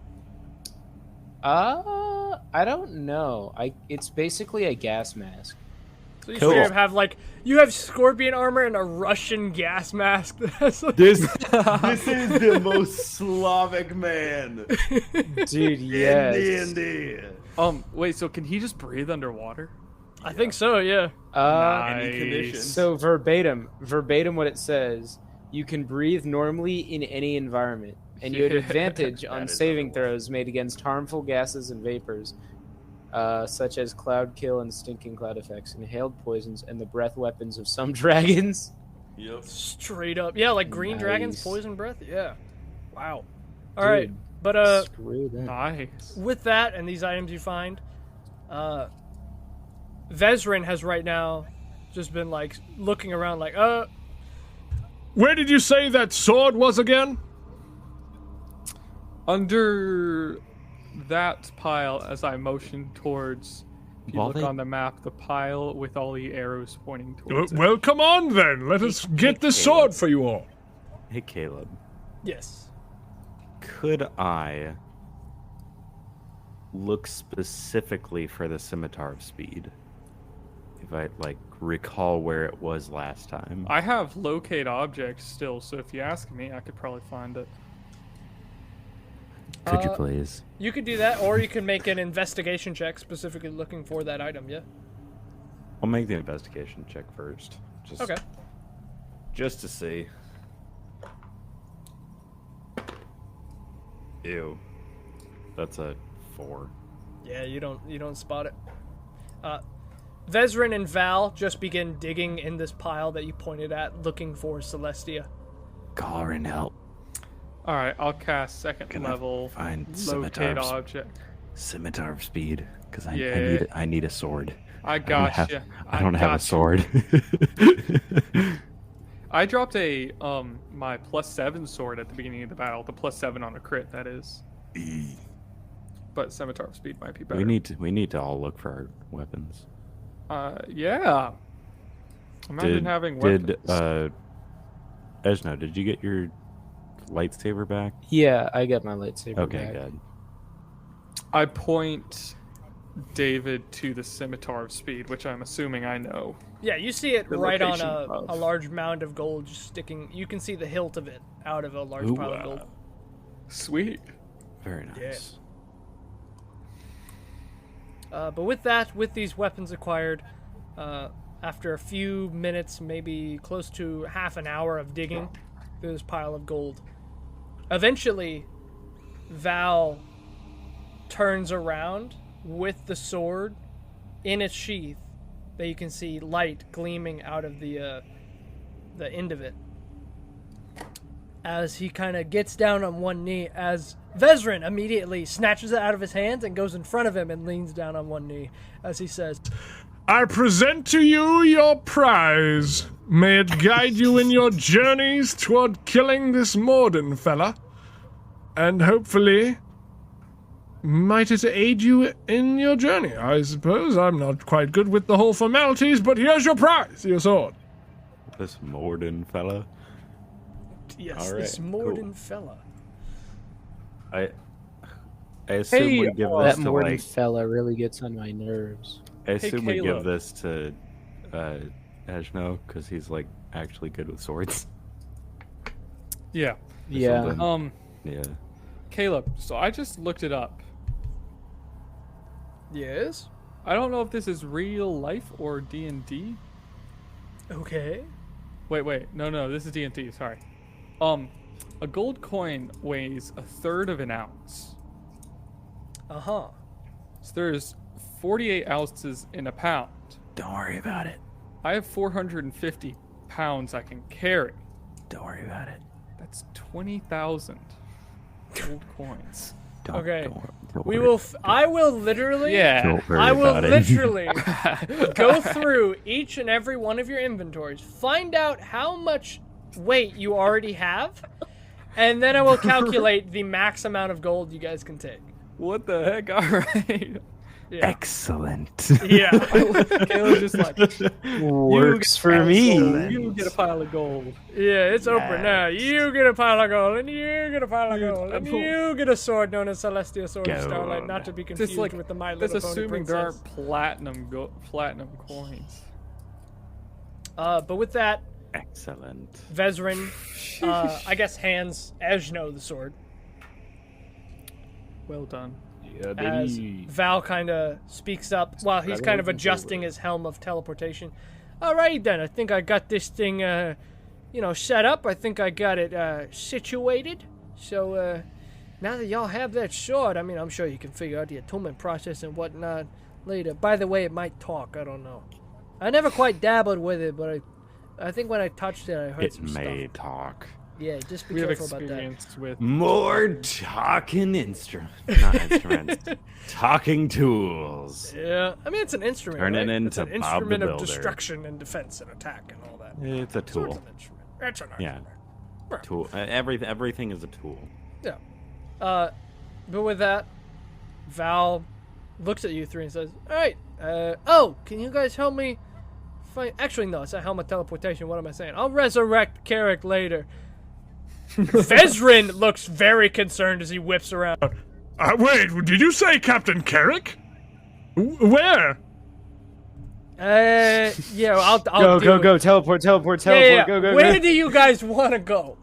I don't know. It's basically a gas mask. So you Cool. straight up have like you have scorpion armor and a Russian gas mask. That's like, This is the most Slavic man Dude, yes. in D&D. wait, so can he just breathe underwater? I think so. Yeah. Any condition. Nice. So verbatim what it says, you can breathe normally in any environment, and you have Yeah, advantage that on is saving otherwise. throws made against harmful gases and vapors, such as cloud kill and stinking cloud effects, inhaled poisons, and the breath weapons of some dragons. Yep. Straight up. Yeah, like green dragons, Nice. poison breath. Yeah. Wow. All Dude, right. But Screw that. Nice. with that and these items you find, Vezrin has right now just been like looking around like, Where did you say that sword was again? Under that pile, as I motion towards, if you While look they- on the map, the pile with all the arrows pointing towards it. Well, come on then. Let us get this sword for you all. Hey, Caleb. yes. Could I look specifically for the Scimitar of Speed? If I, recall where it was last time. I have locate objects still, so if you ask me, I could probably find it. Could you please? You could do that, or you can make an investigation check specifically looking for that item. Yeah. I'll make the investigation check first. Okay. Just to see. Ew. That's a 4. Yeah, you don't spot it. Vezrin and Val just begin digging in this pile that you pointed at, looking for Celestia. Caulran, help. All right, I'll cast second Can I level find locate object. scimitar of speed, because Yeah. I need a sword. I got you. I don't have a sword. I dropped a my +7 sword at the beginning of the battle. The +7 on a crit, that is. But scimitar of speed might be better. We need to all look for our weapons. Yeah. Imagine having weapons. Eshno, did you get your lightsaber back? Yeah, I got my lightsaber Okay, back. good. I point David to the scimitar of speed, which I'm assuming I know. Yeah, you see it The right on location a of- large mound of gold just sticking. You can see the hilt of it out of a large pile of gold. Sweet. Very nice. But with these weapons acquired, after a few minutes, maybe close to half an hour of digging through this pile of gold, eventually Val turns around with the sword in its sheath that you can see light gleaming out of the end of it. As he kind of gets down on one knee, as Vezrin immediately snatches it out of his hands and goes in front of him and leans down on one knee as he says, I present to you your prize. May it guide you in your journeys toward killing this Mordin fella. And hopefully, might it aid you in your journey, I suppose. I'm not quite good with the whole formalities, but here's your prize, your sword. This Mordin fella. yes, All this right, Mordin fella. I assume we give this That to Mordin like. fella really gets on my nerves. I assume we give Caleb. this to Eshno because he's like actually good with swords. Yeah. Yeah. something. Yeah. Caleb, so I just looked it up. Yes? I don't know if this is real life or D&D. Okay. Wait. No, this is D&D, sorry. A gold coin weighs 1/3 of an ounce. Uh-huh. So there's 48 ounces in a pound. Don't worry about it. I have 450 pounds I can carry. Don't worry about it. That's 20,000 gold coins. Okay. Don't We worry. will I will literally Yeah. Don't worry I will about it. literally go through each and every one of your inventories, find out how much weight you already have, and then I will calculate the max amount of gold you guys can take. What the heck? All right. Yeah. Excellent. Yeah. Caleb's just like, Works for me. you get a pile of gold. Yeah, it's open now. Next. You get a pile of gold, and you get a pile of Dude, gold, and I'm- you get a sword known as Celestial Sword of Gold. Starlight, not to be confused Just like, with the My that's Little Pony assuming there Princess. aren't platinum coins. But with that, Excellent. Vezrin, I guess, hands Eshno the sword. Well done. Yeah, As Val kind of speaks up while he's kind of adjusting his helm of teleportation. Alright then, I think I got this thing, set up. I think I got it situated. So now that y'all have that sword, I mean, I'm sure you can figure out the attunement process and whatnot later. By the way, it might talk. I don't know. I never quite dabbled with it, but I think when I touched it, I heard It some may stuff. talk. Yeah, just be We have careful about that. experience with. More talking not instruments. Talking tools. Yeah, I mean, it's an instrument. Turn it right? It's into an Bob the instrument of Builder. destruction and defense and attack and all that. It's a So tool. it's an instrument. It's an Yeah. instrument. Tool. Everything is a tool. Yeah. But with that, Val looks at you three and says, "All right. Can you guys help me find? Actually, no. It's a helmet teleportation. What am I saying? I'll resurrect Carrick later." Vezrin looks very concerned as he whips around. Wait, did you say Captain Carrick? Where? Yeah. I'll Go, do go, it. go. Teleport, teleport, Yeah, teleport. yeah. Go, go, Where go. do you guys want to go?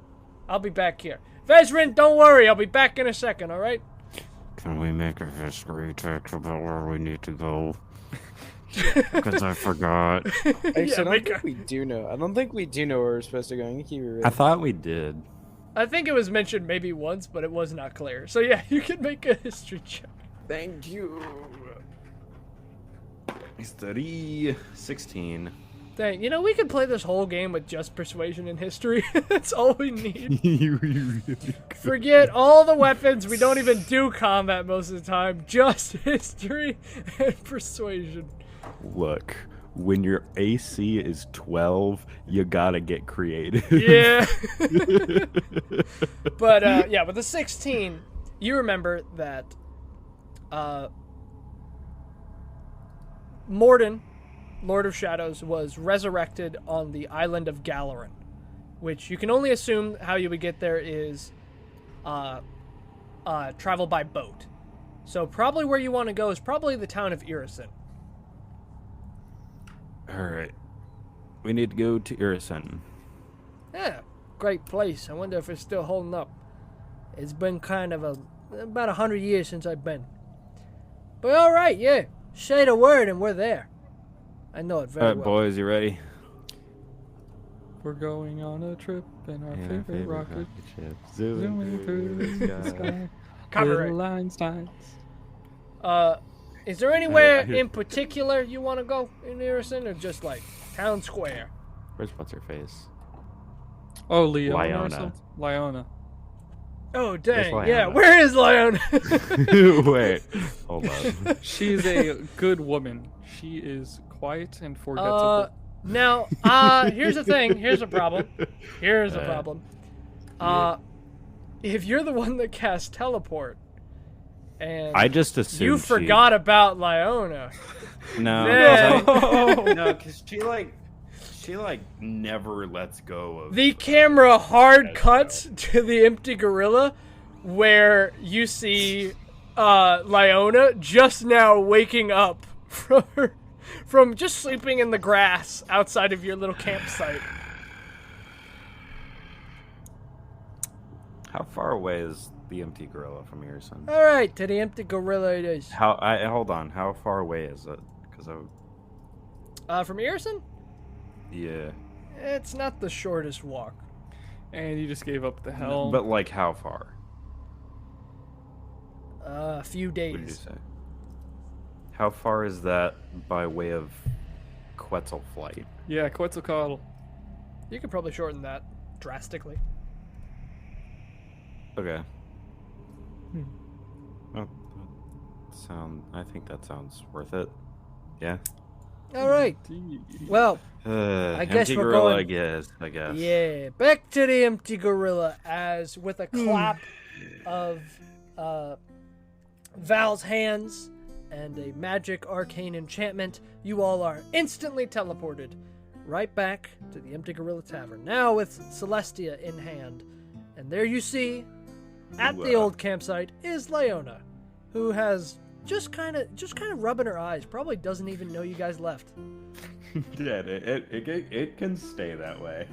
I'll be back here. Vezrin, don't worry. I'll be back in a second, all right? Can we make a history check about where we need to go? Because I forgot. Actually, Yeah, I don't make think we do know. I don't think we do know where we're supposed to go. I think you were I thought we did. I think it was mentioned maybe once, but it was not clear. So yeah, you can make a history check. Thank you. History 16. Dang, we could play this whole game with just persuasion and history. That's all we need. You really Forget all the weapons. We don't even do combat most of the time. Just history and persuasion. Look, when your AC is 12, you gotta get creative. Yeah. But with the 16, you remember that Mordin, Lord of Shadows, was resurrected on the island of Caulran, which you can only assume how you would get there is travel by boat. So probably where you want to go is probably the town of Aasimar. Alright. We need to go to Aasimar. Yeah, great place. I wonder if it's still holding up. It's been kind of about 100 years since I've been. But all right, yeah. Say the word and we're there. I know it very Alright, well. boys, you ready? We're going on a trip in our favorite rocket ship. zooming through the sky. Copyright. Little Einsteins. Is there anywhere I hear- in particular you want to go in Aasimar, or just like town square? Where's what's her face? Oh, Leona. or Lyona. something? Lyona. Oh dang, Where's yeah. Lyona? Where is Lion? Wait, hold on. She's a good woman. She is quiet and forgettable. Now, here's the thing. Here's a problem. Here's a problem. If you're the one that cast teleport, and I just assumed you forgot about Lyona, No, then no, because she never lets go of. the camera hard cuts to the empty gorilla, where you see Lyona just now waking up from just sleeping in the grass outside of your little campsite. How far away is the empty gorilla from Aasimar? All right, to the empty gorilla it is. Hold on. How far away is it? Because From Aasimar? yeah. It's not the shortest walk. And you just gave up the helm. But like how far? A few What did you days. say? How far is that by way of Quetzal flight? Yeah, Quetzalcoatl. You could probably shorten that drastically. Okay. Well, I think that sounds worth it. Yeah. All right. Well, I guess empty we're gorilla, going- I guess. yeah, back to the empty gorilla as with a clap of Val's hands and a magic arcane enchantment, you all are instantly teleported right back to the empty gorilla tavern. Now with Celestia in hand. And there you see, at the old campsite, is Lyona, who has just kind of rubbing her eyes. Probably doesn't even know you guys left. Yeah, it can stay that way.